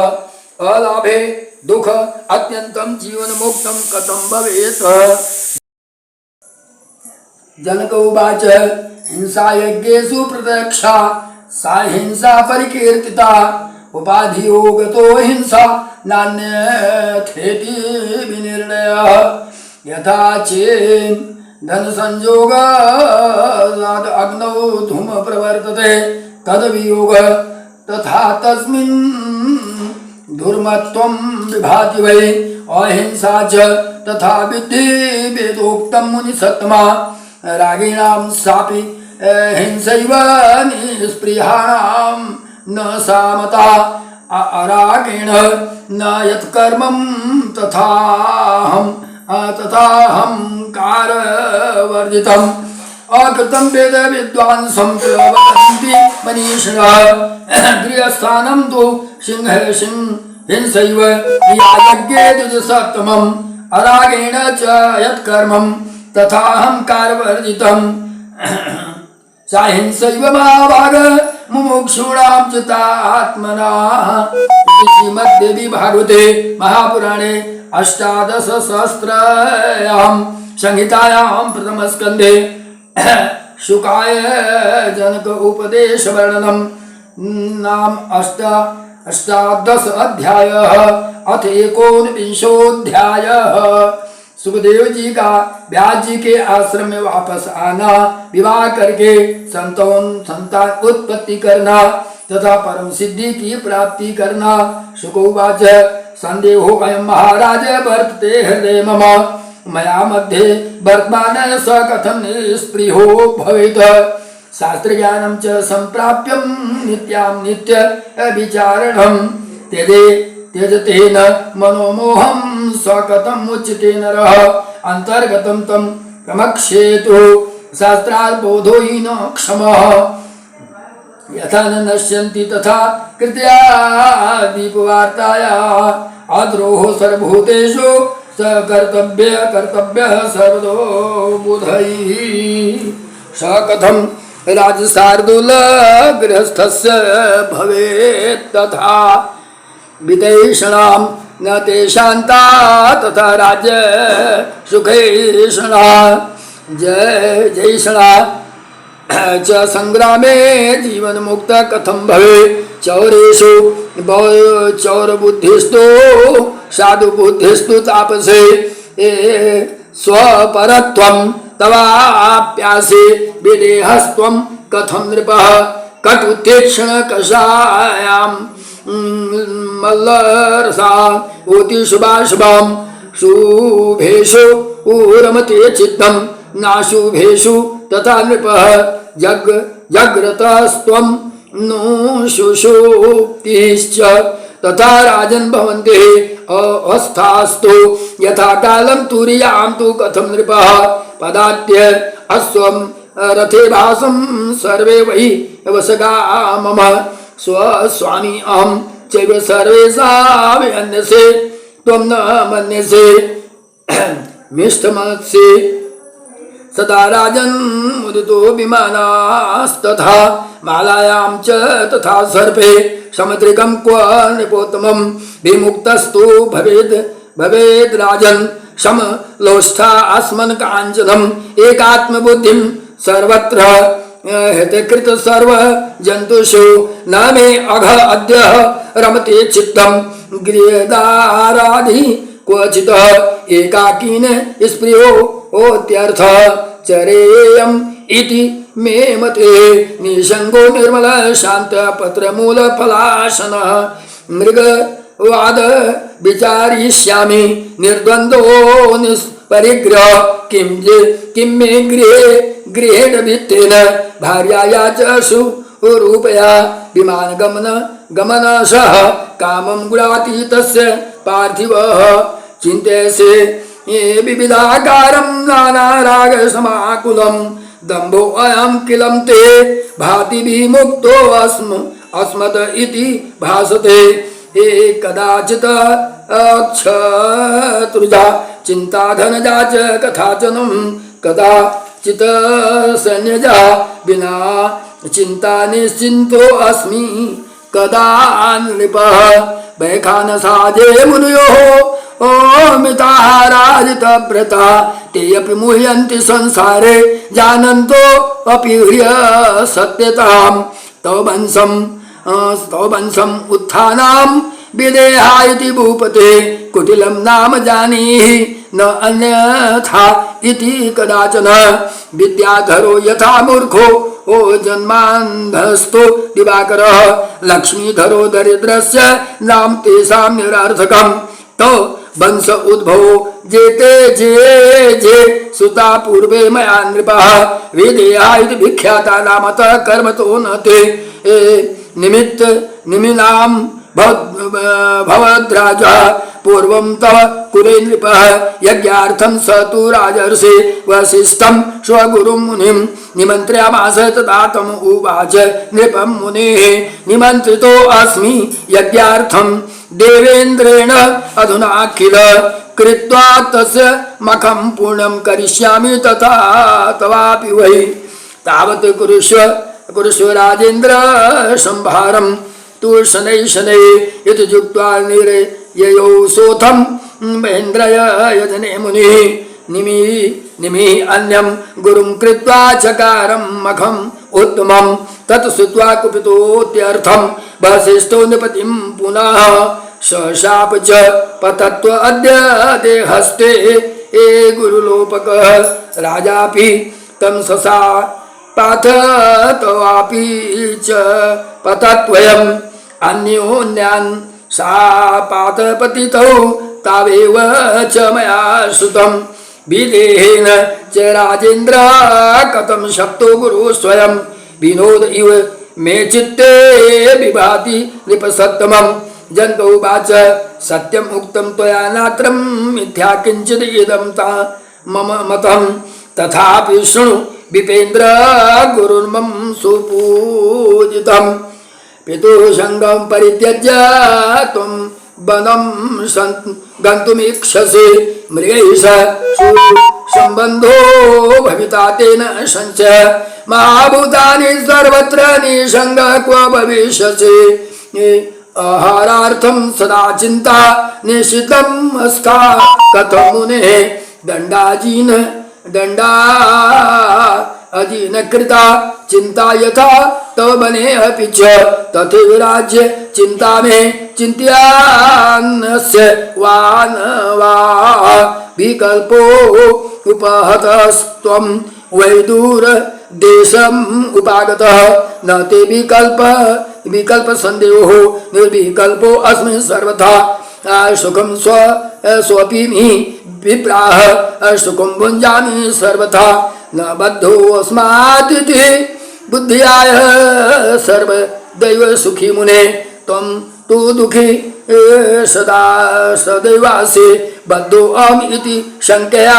अलाभे दुख अत्यंतं जीवन मुक्तं कथं भवेत्। जनक उवाच हिंसा यज्ञेषु प्रत्यक्षा सा हिंसा परिकीर्तिता उपाधियोगतो हिंसा नान्यथेति विनिर्णयः यथा चेन् धन संयोगाद् अग्नौ धूम प्रवर्तते तद्वियोग तथा तस्मिन् धूर्मत्वं विभाति वै अहिंसा च तथा विद्धि वेदोक्तं मुनिसत्तमा रागिणां सापि हिंसैव निःस्पृहाणां न सामता अरागेण न यत्कर्मं तथाहं कारवर्जितम् अकृतं वेद विद्वांसं वदन्ति मनीषिणः गृहस्थानं तु हिंसैव यज्ञे द्विजसत्तमम् अरागेण च यत्कर्मं तथाहं कारवर्जितम् सा हिंसैव महाभाग मुमुक्षूणां चित्तात्मनाः श्रीमद्देवी भागवते महापुराणे अष्टादशसहस्रायां संहितायां प्रथमस्कन्धे शुकाय जनक उपदेश वर्णनम नाम अष्टादश अध्यायः अथ एकोनविंशोऽध्यायः। सुखदेव जी का व्यास जी के आश्रम में वापस आना, विवाह करके संतान उत्पत्ति करना तथा परम सिद्धि की प्राप्ति करना। शुकोवाच संदेहो अयं महाराज वर्तते हृदय मम मया मध्ये वर्तमान स कथं निस्पृहो भवेत् शास्त्र ज्ञानं च संप्राप्यं नित्यां नित्य विचारणं त्यजतेन मनोमोहं स कथं मुच्यते नरः अंतर्गतं तं प्रमक्षेतु शास्त्रार्थ बोधो हि न क्षमः यथा न नश्यन्ति तथा कृत्या दीपवार्ताया अद्रोह सर्वभूतेषु स कर्तव्य सर्वतो बुधैः स कथं राजशार्दूल गृहस्थस्य भवेत् तथा विदेशिणां न ते शान्ता तथा राज्य सुखैषणा जयषणा च संग्रामे जीवन मुक्त कथं भवेत् चौरेषु चौरबुद्धिस्तु साधु बुद्धिस्तु तापसे स्वपरत्वं तवाप्यासे विदेहस्त्वं कथं नृपः कटुतीक्ष्ण कषायां मल्लरसा ऊति शुभाशुभां शुभेषु रमते चित्तं नाशुभेषु तथा नृपः जग्रतस्त्वं नु शुशुक्तिश्च तथा राजन् भवन्ति अवस्थास्तु यथा कालं तुरीयां तु कथं नृपः पदात्य अश्वं रथे भासं सर्वे वै वसगा मम स्वस्वामी अहं चैव सर्वेषां अन्यसे त्वं न मन्यसे मिष्टमत्से सदा राजन् मुदितो विमानास्तथा मालायां च तथा सर्पे समुद्रिकं क्व नृपोत्तमं विमुक्तस्तु भवेद् राजन् समलोष्ठा अस्मन् काञ्चनम् एकात्मबुद्धिं सर्वत्र हितकृत सर्व जन्तुषु न मे अघ अद्य रमते चित्तं गृहदाराधि क्वचित् एकाकीन स्प्रियो ओत्यर्थ चरेयम् इति मे मते निसंगो निर्मल शांत पत्र मूल फलासनः मृगवाद विचारिष्यामि निर्द्वन्द्वो परिग्रह किं मे गृहेण भित्तेन भार्याया च सुरूपया विमान गमनशः कामं गुणातीतस्य पार्थिवः चिन्तयसे ये विविधाकारं नानारागसमाकुलं दम्भो अयं किलं ते भाति विमुक्तो अस्मत् इति भासते हे कदाचित् अक्षतृजा चिन्ताधनजा च कथाचनं कदाचित् सैन्यजा विना चिन्ता निश्चिन्तो अस्मि कदा नृपः वैखानसाजे मुनयोः मिताहाराजितव्रता ते अपि मुह्यन्ति संसारे जानन्तो अपि सत्यतां तव वंशम् उत्थानां विदेहा इति भूपते कुटिलं नाम जानीहि न अन्यथा इति कदाचन विद्याधरो यथा मूर्खो जन्मान्धस्तो दिवाकरः लक्ष्मीधरो दरिद्रस्य नाम तेषां निरर्थकम् तो वंश उद्भवो जेते जे सुता पूर्वे मया नृपः विदेहा इति विख्याता नामतः कर्मतो न ते निमिनां भवद्राजा पूर्वं तव कुरे नृपः यज्ञार्थं स तु राजर्षि वसिष्ठं स्वगुरुं मुनिं निमन्त्र्यामास तदा तम् उवाच नृपं मुनेः निमन्त्रितो अस्मि यज्ञार्थं देवेन्द्रेण अधुना किल कृत्वा तस्य मखं पूर्णं करिष्यामि तथा तवापि वै तावत् कुरुष्व राजेन्द्र संभारम् तु शनै इति जुक्त्वा निर्ययौ सोऽथं महेन्द्रय यजने मुनिः निमिः अन्यं गुरुं कृत्वा चकारं मखम् उत्तमं तत् श्रुत्वा कुपितोऽत्यर्थं वसिष्ठो नृपतिं पुनः शशाप च पतत्व अद्य ते हस्ते ए गुरुलोपकः राजापि तं शशापाथ तवापि च पतत्वयम् अन्योन्यान् शापातपतितौ तावेव च मया श्रुतं विदेहेन च राजेन्द्र कथं शक्तो गुरु स्वयं विनोद इव मे चित्ते विभाति नृपसत्तमम् जन्तौ वाच सत्यम् उक्तं त्वया नात्रं मिथ्या किञ्चित् इदं मम मतं तथापि शृणु विपेन्द्र गुरुर्मम सुपूजितम् पितुः संगं परित्यज्य त्वं वनं गन्तुमीक्षसे मृगैः सह संबंधो भविता तेन संचय महाभूतानि सर्वत्र निसंगः क्व भविष्यसि आहारार्थं सदा चिन्ता निश्चितम् अस्था कथं मुनेः दण्डा अजीन कृता चिंता यथा तव बने अपि च तथैव राज्य चिंता में चिंत्यान्नस्य वा न वा विकल्पो उपहतस्त्वं वैदूर देशम् उपागतः न ते विकल्प संदेहो निर्विकल्पो अस्मिन् सर्वथा सुखं स्वपिमि विप्राह सुखं भुञ्जामि सर्वथा न बद्धो अस्मादिति बुद्धियाय सर्वदैव सुखी मुने त्वं तु दुःखी सदा सदैवासि बद्धो अहम् इति शङ्कया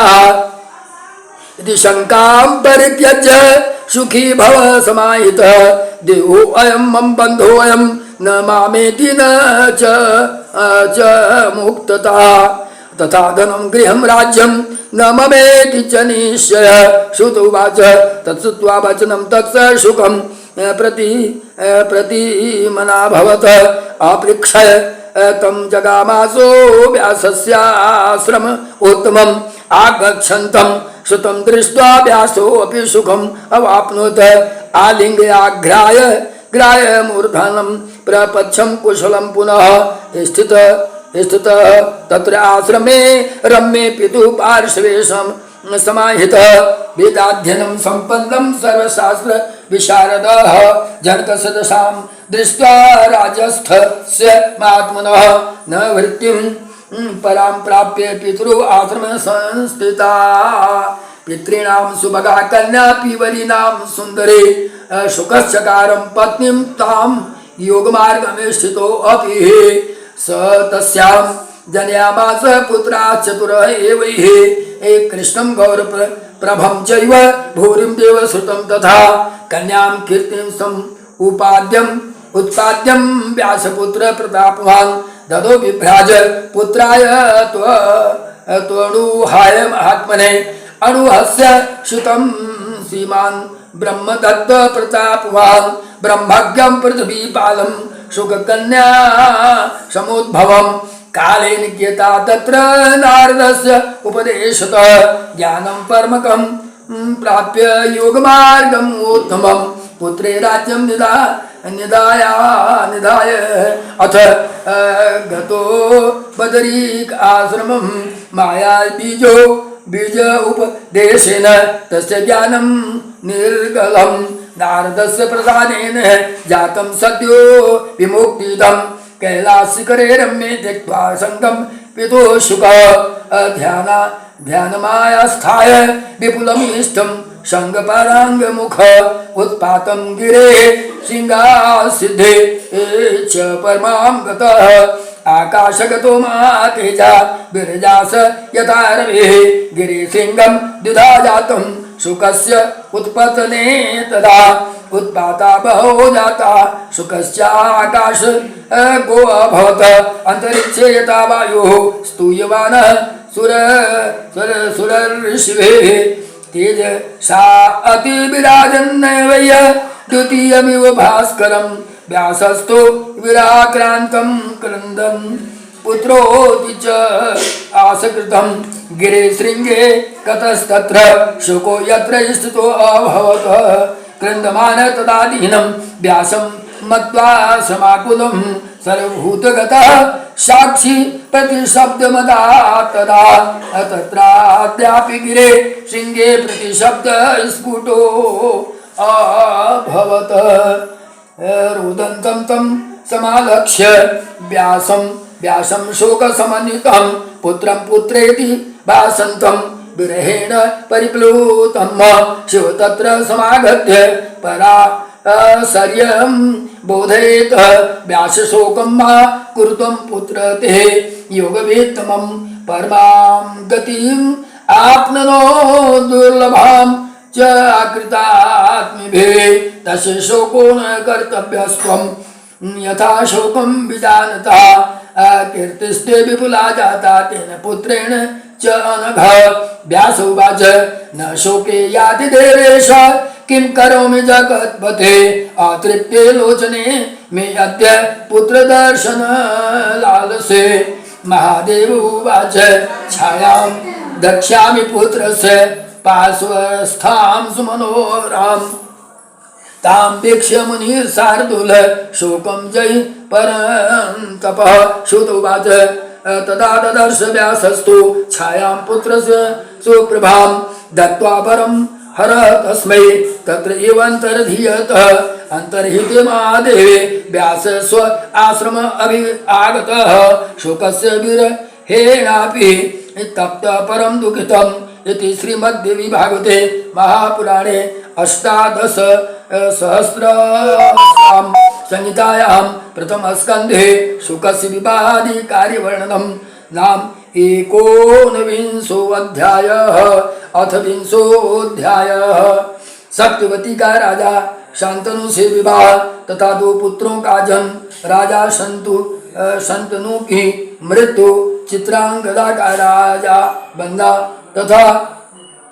इति शङ्कां परित्यज्य सुखी भव समाहितः देहो अयं मम बन्धो अयं न मामेति न च मुक्तता तथा धनं गृहं राज्यं न ममेति च निश्चय श्रुतोवाच तत्श्रुत्वा वचनं तत्स सुखं प्रतिमनाभवत् अपृक्षय तं जगामासो व्यासस्याश्रम उत्तमम् आगच्छन्तं श्रुतं दृष्ट्वा व्यासोऽपि सुखम् अवाप्नोत् आलिङ्ग्याघ्राय मूर्धनं प्रपच्छं कुशलं पुनः स्थितः तत्र आश्रमे रम्ये पितुः पार्श्वे समाहितः वेदाध्ययनं सम्पन्नं सर्वशास्त्र विशारदः जनकसदशां दृष्ट्वा राजस्थस्य महात्मनः न वृत्तिं परां प्राप्य पितृ आश्रम संस्थिता पितॄणां सुभगा कन्या पीवरीणां सुंदरे शुकश्चकारं पत्नीं तां योगमार्गमे स्थितो अपि स तस्यां जनयामास पुत्रा चतुर एवैः कृष्णं गौरप्रभं चैव भूरिं देवसुतं तथा कन्यां कीर्तिं सम् उत्पाद्यं व्यासपुत्र प्रतापवान् ददो विभ्राज पुत्राय त्वणुहाय महात्मने अणुहस्य श्रुतं श्रीमान् ब्रह्मदत्त प्रतापवान् ब्रह्मज्ञं पृथ्वीपालं शुककन्या समुद्भवम् कालेन ज्ञेता तत्र नारदस्य उपदेशतः ज्ञानं परमकं प्राप्य योगमार्गम् उत्तमम् पुत्रे राज्यं निधाय अथ गतो बदरीक आश्रमं माया बीज उपदेशेन तस्य ज्ञानं निर्गलं नारदस्य प्रसादेन जातं सद्यो विमुक्तिदं कैलासशिखरे रम्ये त्यक्त्वा संगं पितुः शुकः ध्यानमायास्थाय विपुलमिष्टं संगपारांगमुख उत्पातं गिरे सिंहासिद्धे च परमां गतः आकाशगतो महातेजा विरजास यथा रविः गिरिसिंहं द्विधा जातं शुकस्य उत्पतने तदा उत्पाता बहो जाता शुकश्चाकाश गो अभवत् अंतरिक्षे यथा वायुः स्तूयमानः सुरर्षिभिः तेज सा अति विराजन्नवय द्वितीयमिव भास्करं व्यासस्तु विराक्रान्तं क्रन्दन् पुत्रोऽति च आसकृतं गिरिशृङ्गे गतस्तत्र शुको यत्र स्थितो अभवत् क्रन्दमान तदा दीनं व्यासं मत्वा समाकुलं सर्वभूतगतः साक्षी प्रतिशब्दमदा तदा तत्राद्यापि गिरे शृङ्गे प्रतिशब्द स्फुटो अभवत् रुदन्तं तं समालक्ष्य व्यासं शोकसमन्वितं पुत्रं पुत्रेति भासन्तं विरहेण परिप्लुतं शिव तत्र समागत्य पराशर्यं बोधयेत् व्यासशोकं मा कुरुतं पुत्र ते योगवेत्तमं परमां गतिम् आप्ननो दुर्लभां च आकृतात्मिभिः तस्य शोको न कर्तव्यस्त्वं यथा शोकं विजानता कीर्तिस्ते विपुला जाता तेन पुत्रेण च अनघ व्यास उवाच न शोके याति देवेश किं करोमि जगत्पते अतृप्ते लोचने मे अद्य पुत्रदर्शन लालसे महादेव उवाच छायां द्रक्ष्यामि पुत्रस्य पार्श्वस्थां सुमनोहरां तां वीक्ष्य मुनिर्शार्दूल शोकं जयि परन्तपः श्रुत उवाच तदा ददर्श व्यासस्तु छायां पुत्रस्य सुप्रभां दत्त्वा परं हरः तस्मै तत्र एव अन्तर्धीयतः अन्तर्हिते महादेवे व्यास स्व आश्रम आगतः शोकस्य विरहेणापि तप्तः परं दुःखितम् इति श्रीमद्देवी भागवते महापुराणे अष्टादश सहस्रां संहितायां प्रथमस्कन्धे शुकस्य विवाहादि कार्यवर्णनं नाम एकोनविंशो अध्यायः अथ विंशोऽध्यायः। सत्यवती का राजा शांतनु से विवाह तथा दो पुत्रों का जन्म। राजा शंतनु की मृत्यु। चित्रांगदा का राजा बंदा तथा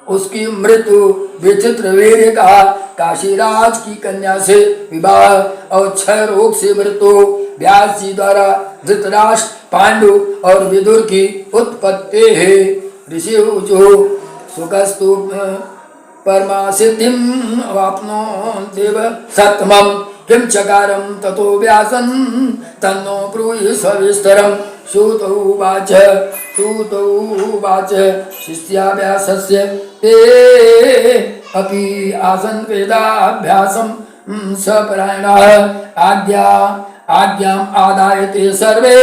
उसकी मृत्यु। विचित्र वीर्य का काशीराज की कन्या से विवाह और क्षय रोग से मृत्यु। व्यास जी द्वारा धृतराष्ट्र, पांडु और विदुर की उत्पत्ति है। ऋषि ऊचु सुखस्तु परमा सिद्धिं वाप्नोत्येव सत्तमं किं चकारं ततो व्यासं तन्नो ब्रूहि सविस्तरम्। सूत उवाच शिष्या व्यासस्य ते अपि आसन् वेदाभ्यासं सपरायणाः आज्ञाम् आदाय ते सर्वे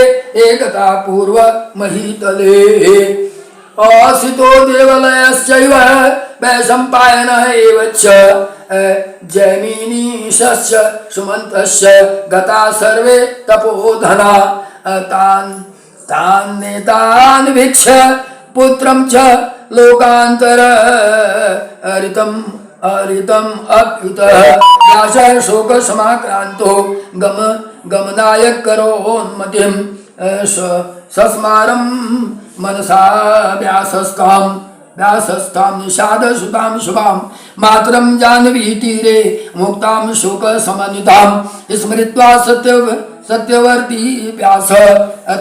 एकता पूर्व महीतले आसितो देवालयश्चैव वैशम्पायनः एव च जैमिनीशस्य सुमन्तस्य गता सर्वे तपोधना तान् नेतान् वीक्ष्य पुत्रं च लोकान्तर अरितम् अप्युतः व्यासः शोकसमाक्रान्तो गमनाय करोन्मतिं सस्मारं मनसा व्यासस्तां निषादसुतां शुभां मातरं जाह्नवी तीरे मुक्तां शोकसमन्वितां स्मृत्वा सत्यवर्ती व्यास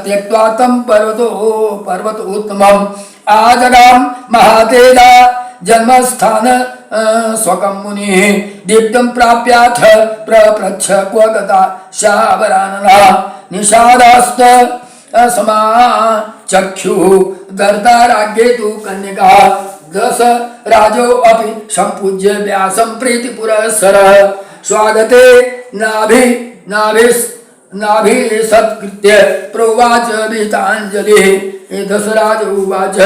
त्यक्त्वा तं पर्वतोत्तमम् आजगां महातेजा जन्मस्थान स्वकं मुनिः दीप्तं प्राप्याथ प्रपृच्छ क्व गता शावरानना निषादास्त समाचक्षुः दर्ताराज्ञे तु कन्यका दश राजो अपि सम्पूज्य व्यासं प्रीतिपुरःसरः स्वागते नाभिसत्कृत्य प्रोवाच विहिताञ्जलिः दशराज उवाच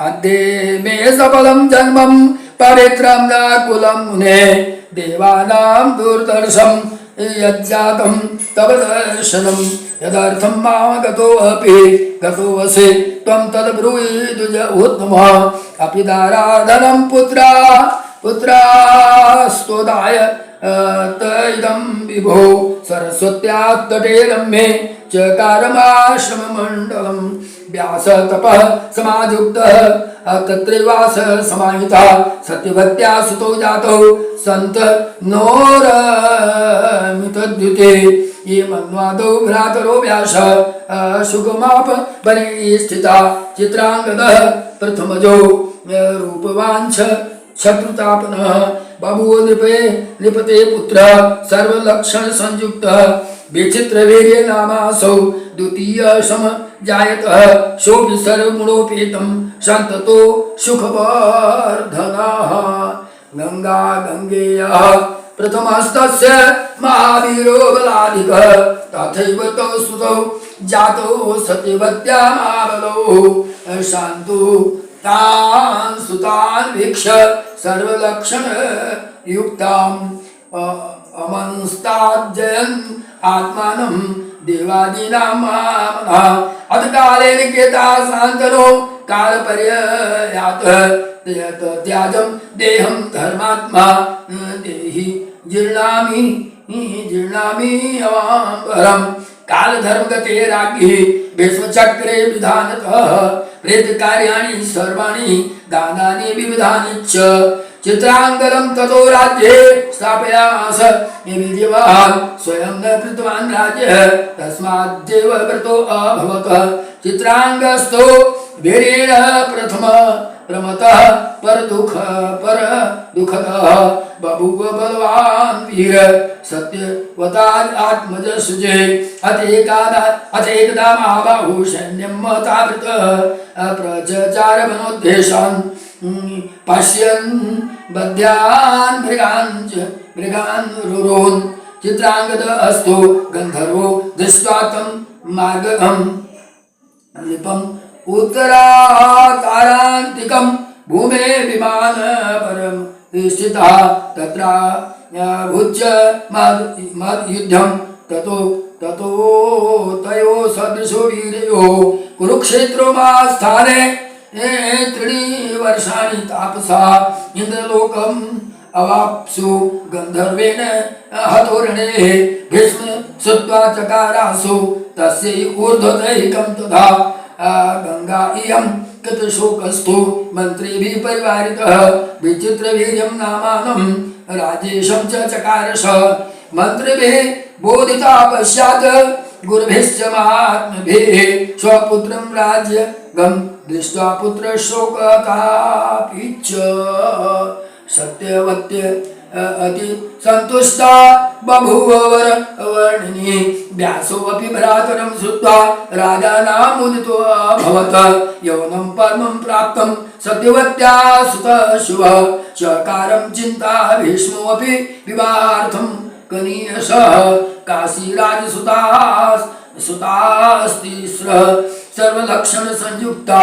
अद्य मे सफलं जन्मं पवित्रं न कुलं मुने देवानां दुर्दर्शं यज्जातं तव दर्शनं यदर्थं मां गतोऽसि त्वं तद्ब्रूहि द्विज उत्तमः अपि दाराधनं पुत्रास्तोदाय तैदं विभो सरस्वत्याः तटे रम्ये चकारमाश्रममण्डलं व्यासतपः समायुक्तः तत्रैवास समाहितः सत्यवत्या सुतो जातौ सन्त नोरमितद्युते ये मन्वादौ भ्रातरो व्यासः सुगमाप वने स्थिता चित्रांगदः प्रथमजो रूपवान् शत्रुतापनः बभूव नृपते पुत्र सर्वलक्षण संयुक्तः विचित्रवीर्य नामासौ द्वितीय सम जायतः शोभि सर्वगुणोपेतं सन्ततो सुखवर्धनः गंगा गंगेयः प्रथमस्तस्य महावीरो बलाधिकः तथैव तौ सुतौ जातौ सत्यवत्या महाबलौ शान्तु तान् सुतान् वीक्ष्य सर्वलक्षण युक्ताम् अमंस्ताज्जयन् आत्मानं देवादीनां महामनः अधकालेन केता शान्तनो कालपर्ययातः त्याजं देहं धर्मात्मा देहि जीर्णामि अवाम्बरम् कालधर्मगते राज्ञी भीष्मचक्रे विधानतः प्रेतकार्याणि सर्वाणि दानानि विविधानि च चित्रांगदं ततो राज्ये स्थापयामास विजयवान् स्वयं न कृतवान् राज्यः तस्माद्देव व्रतो अभवत् चित्रांगस्थो वीरेण प्रथम प्रमतः पर दुःखदः बभूव बलवान् वीर सत्यवतात् आत्मजसुजे अथेकदा महाबाहु सैन्यं महतावृतः प्रचचार वनोद्देशान् पश्यन् बध्यान् मृगान् रुरोन् चित्रांगद अस्तु गन्धर्वो दृष्ट्वा तं मार्गगं नृपम् उत्तराकारान्तिकं भूमे विमानपरं स्थितः तत्र भुज्य मद्युद्धं ततो तयो सदृशो वीर्यो कुरुक्षेत्रोमास्थाने त्रीणि वर्षाणि तापसा इन्द्रलोकम् अवाप्सु गन्धर्वेण हतोरणे भीष्म श्रुत्वा चकारासु तस्य ऊर्ध्वदैकं तथा गंगा इयं कृतशोकस्थो मन्त्रिभिः परिवारितः विचित्रवीर्यं नामानं राजेशं च चकारश मन्त्रिभिः बोधिता पश्चात् गुरुभिश्च महात्मभिः स्वपुत्रं राज्यगं दृष्ट्वा पुत्रशोकतापि च सत्यवत्य अति संतुष्टा बभूव वर्णिनी व्यासोऽपि भ्रातरं श्रुत्वा राजानां मुदितो अभवत् यौवनं परमं प्राप्तं सत्यवत्या सुतः शुभः चकारं चिन्ता भीष्मोऽपि विवाहार्थं कनीयशः काशीराजसुतास्तिस्रः सर्वलक्षण संयुक्ता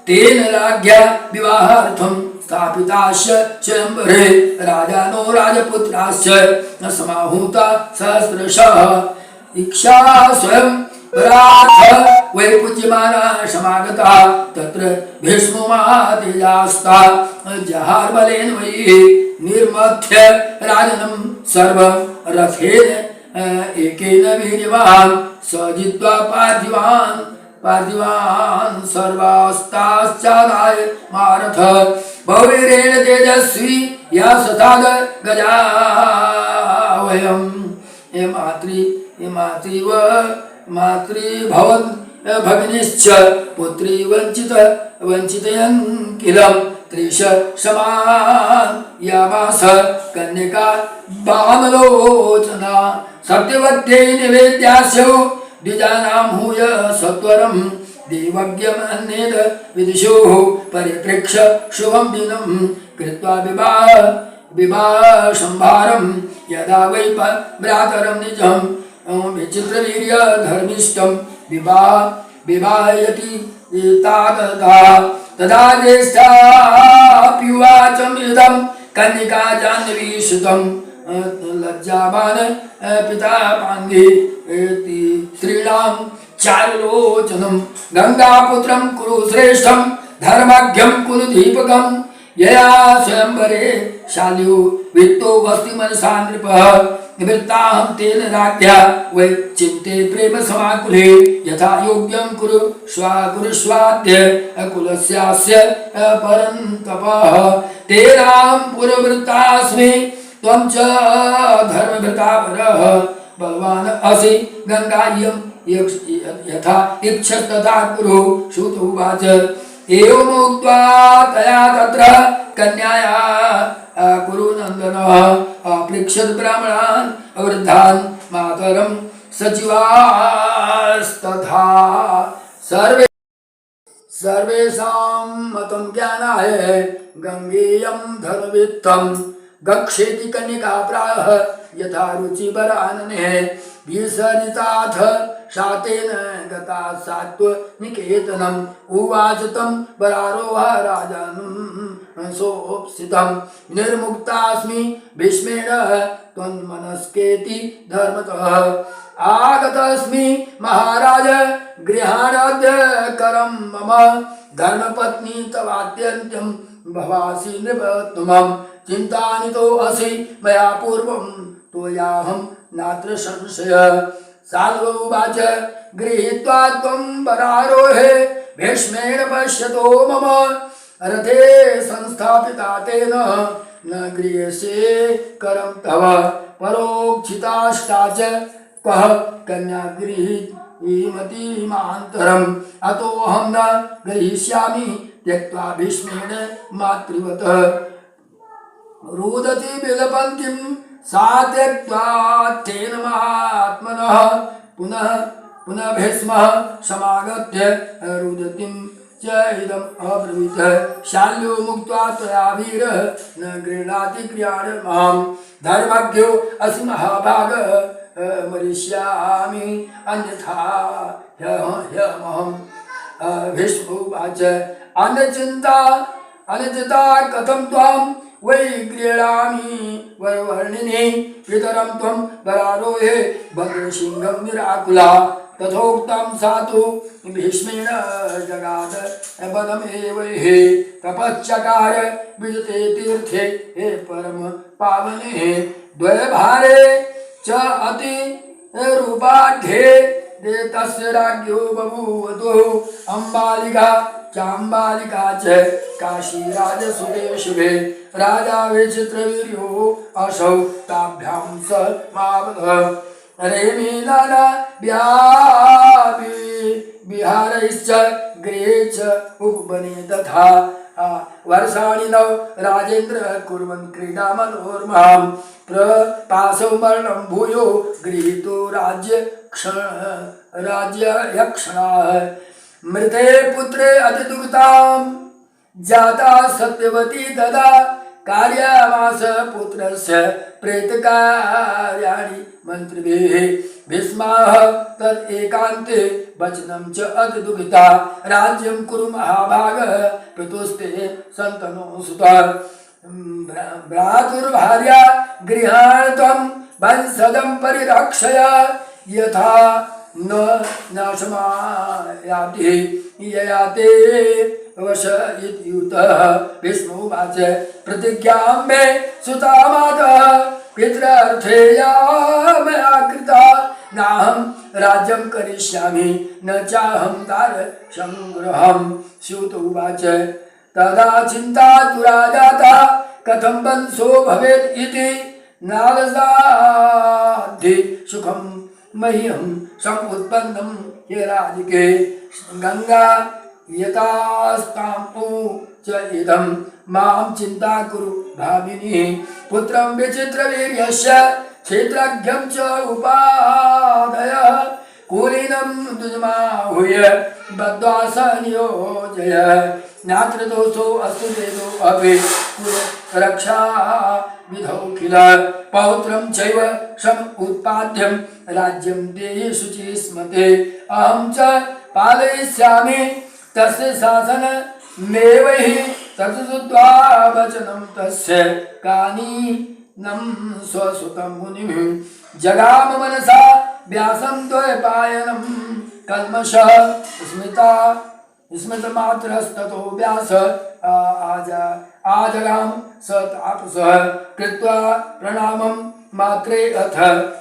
तेन राज्ञा विवाहार्थं स्थापिताश्च स्वयंवरे राजानो राजपुत्राश्च समाहूता सहस्रशः इक्षा स्वयं वराथ वै पूज्यमाना समागता तत्र भीष्मोमातेजास्ता जहार्बलेन वै निर्मथ्य राजनं सर्वं रथेन एकेन वीर्यवान् स जित्वा पार्थिवान् सर्वास्ताश्चादाय मारथ बहुवीरेण तेजस्वी यशताद गजा वयम् ये मातृभवन् भगिनीश्च पुत्री वञ्चितयन् किलं त्रिश समान यामास कन्यका बाणलोचना सत्यवत्यै निवेद्यास्यो द्विजानां हूय सत्वरं देवज्ञमन्येद विदिशोः परिप्रेक्ष्य शुभं दिनं कृत्वा विवाहसंभारं यदा वै भ्रातरं निजं विचित्रवीर्य धर्मिष्ठं विवाहयति तदा ज्येष्ठाप्युवाचम् इदं कन्यका जाह्नवी सुतं लज्जावान् पिता पाङ्गे स्त्रीणां चारुलोचनं गंगापुत्रं कुरु श्रेष्ठं धर्मज्ञं कुलदीपकं यया स्वयंवरे शाल्यो वित्तो वस्ति मनसा नृपः निवृत्ताहं तेन राज्ञा वै चिन्ते प्रेम समाकुले यथा योग्यं कुरु स्वाद्य कुलस्यास्य परन्तपः तेनाहं पुरवृत्तास्मि त्वं च धर्मभृतावरः बलवान् असि गंगायं यथा इच्छस्तथा कुरु श्रुत उवाच एवमुक्त्वा तया तत्र कन्याया कुरु नन्दनः अपृच्छत् ब्राह्मणान् वृद्धान् मातरं सचिवास्तथा सर्वेषां मतं ज्ञानाय गंगेयं धर्मवित्तं गच्छेति कन्यका प्रायः यथा रुचिवरानने विसरिताथ शातेन गता सात्वनिकेतनम् उवाच तं वरारोह राजानं सोप्सितं निर्मुक्तास्मि भीष्मेण त्वन्मनस्केति धर्मतः आगतस्मि महाराज गृहाणाद्य करं मम धर्मपत्नी तवात्यन्त्यं भवासि नृपत्तमं चिन्तानितो असि मया पूर्वं त्वयाहं नात्र संशय साल्वोवाच गृहीत्वा त्वं वरारोहे भीष्मेण पश्यतो मम रथे संस्थापिता तेन न गृह्यसे करं तव परोक्षिताष्टा च कः कन्या गृहीमतीमान्तरम् अतोऽहं न गृहीष्यामि त्यक्त्वा भीष्मेण मातृवतः रुदति विलपन्तीं सा त्यक्त्वा तेन महात्मनः पुनः भीष्मः समागत्य रुदतीं च इदम् अब्रवीत् शाल्यो मुक्त्वा त्वया वीर न गृह्णाति क्रियाण मां धर्मज्ञो असि महाभाग मरिष्यामि अन्यथा ह्यहमहं भीष्मोवाच अनचिता कथं त्वां वै गृह्णामि वरवर्णिनि पितरं त्वं वरारोहे भद्रसिंहं निराकुला तथोक्तं सा तु भीष्मेण जगाद पदमेव हे तपश्चकार विजते तीर्थे हे परम पावने द्वयभारे च अति रूपाढ्ये तस्य राज्ञो बभूवतु अम्बालिका चाम्बालिका च काशीराजसुते शुभे राजा विचित्रवीर्यो असौ ताभ्यां स मावतः रेमीनाना विहारैश्च गृहे च उपवने तथा वर्षाणि नव राजेन्द्र कुर्वन् क्रीडा मनोरमां प्रपासौ मरणं भूयो गृहीतो राज्ययक्षणाः मृते पुत्रे अतिदुःखतां जाता सत्यवती तदा कार्यामास पुत्रस्य प्रेतकार्याणि मन्त्रिभिः भीष्मः तदेकान्ते वचनं च अतिदुःखिता राज्यं कुरु महाभाग पितुस्ते सन्तनो सुतः भ्रातुर्भार्या गृहाण त्वं वंशजं परिरक्षय यथा न नाशमायाति ययाते वश इत्युतः भीष्मोवाच प्रतिज्ञां मे सुता मातः पितृर्थेया मया कृता नाहं राज्यं करिष्यामि न चाहं दारसंग्रहं स्यूत उवाच तदा चिन्ता दुरा जाता कथं वंशो भवेत् इति नारदाद्धि सुखं मह्यं समुत्पन्नं हे राजिके गंगा यतास्तामो च इदं मां चिन्ता कुरु भामिनी पुत्रं विचित्रवीर्यस्य क्षेत्रज्ञं च उपादय कुलीनं दुजमाहुय बद्ध्वा स नियोजय नात्र दोषो अस्तु देवो अपि रक्षा विधौ किल पौत्रं चैव समुत्पाद्यं राज्यं देहि शुचि स्मते अहं च पालयिष्यामि तस्य शासनमेव हि तत्सुत्वा वचनं तस्य कानीनं स्वसुतं मुनिं जगाम मनसा व्यासं द्वैपायनं कल्मषः स्मितमात्रस्ततो व्यास आजगाम स तापसः कृत्वा प्रणामं मात्रे अथ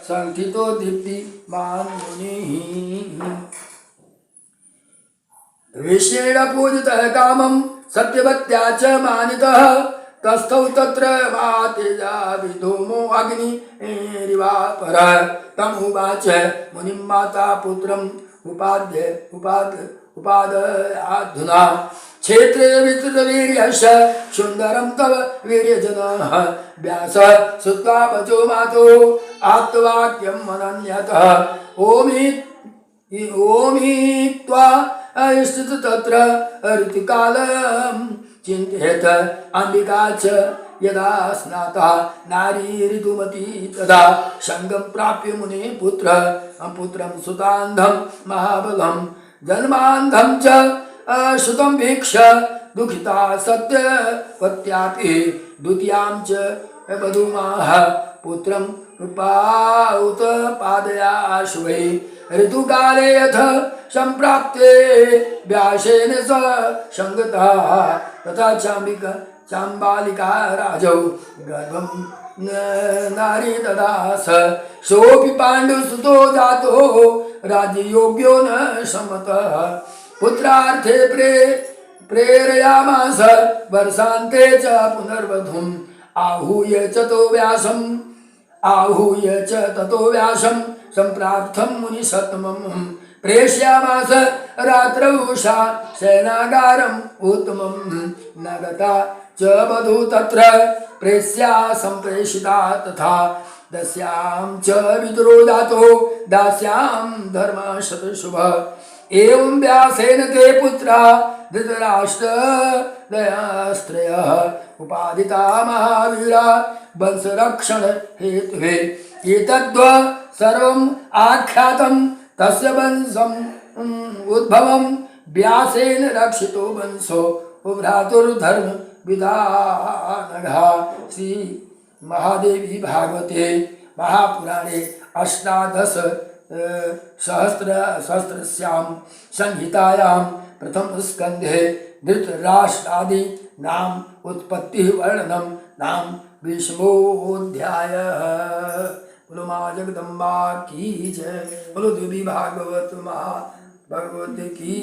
संस्थितो दीप्तिमान् मुनिः विषेण पूजितः कामं सत्यवत्या च मानितः तस्थौ तत्र मातेजा विधूमो अग्निरिवापर तमुवाच मुनिं माता पुत्रम् उपादयाधुना क्षेत्रे वितृतवीर्यस्य सुन्दरं तव वीर्यजनः व्यासः श्रुत्वा वचो मातो आप्तवाक्यं मनन्यतः ओमित्वा स्थित तत्र ऋतुकालं चिन्तयेत अंबिका च यदा स्नाता नारी ऋतुमती तदा संगं प्राप्य मुने पुत्रं सुतान्धं महाबलं जन्मान्धं च सुतं वीक्ष्य दुःखिता सत्यवत्यापि द्वितीयां च वधूमाः पुत्रं उत्पादयाशु वै ऋतुकाले यथ संप्राप्ते व्यासेन स संगतः तथा चाम्बालिका राजौ गर्भं नारी ददास सोऽपि पाण्डुसुतो जातो राज्ययोग्यो न सम्मतः पुत्रार्थे प्रेरयामास वर्षान्ते च पुनर्वधूम् आहूय च ततो व्यासं सम्प्राप्तं मुनिसत्तमं प्रेष्यामास रात्रौ सा शयनागारम् उत्तमं न गता च वधू तत्र प्रेष्या सम्प्रेषिता तथा दस्यां च विदुरो दातो दास्यां धर्मशतशुभः एवं व्यासेन ते पुत्रा धृतराष्ट्रदयास्त्रयः उपादिता महावीरा वंशरक्षण हेतुवे एतद्व सर्वम् आख्यातं तस्य वंशम् उद्भवं व्यासेन रक्षितो वंशो भ्रातुर्धर्म विधानः श्री महादेवी भागवते महापुराणे अष्टादश सहस्रस्यां संहितायां प्रथम स्कंधे धृतराष्ट्रादि नाम उत्पत्ति वर्णनम नाम 20वाध्याय। बोलो माँ जगदम्बा की जय। बोलो देवी भागवत माँ भगवत की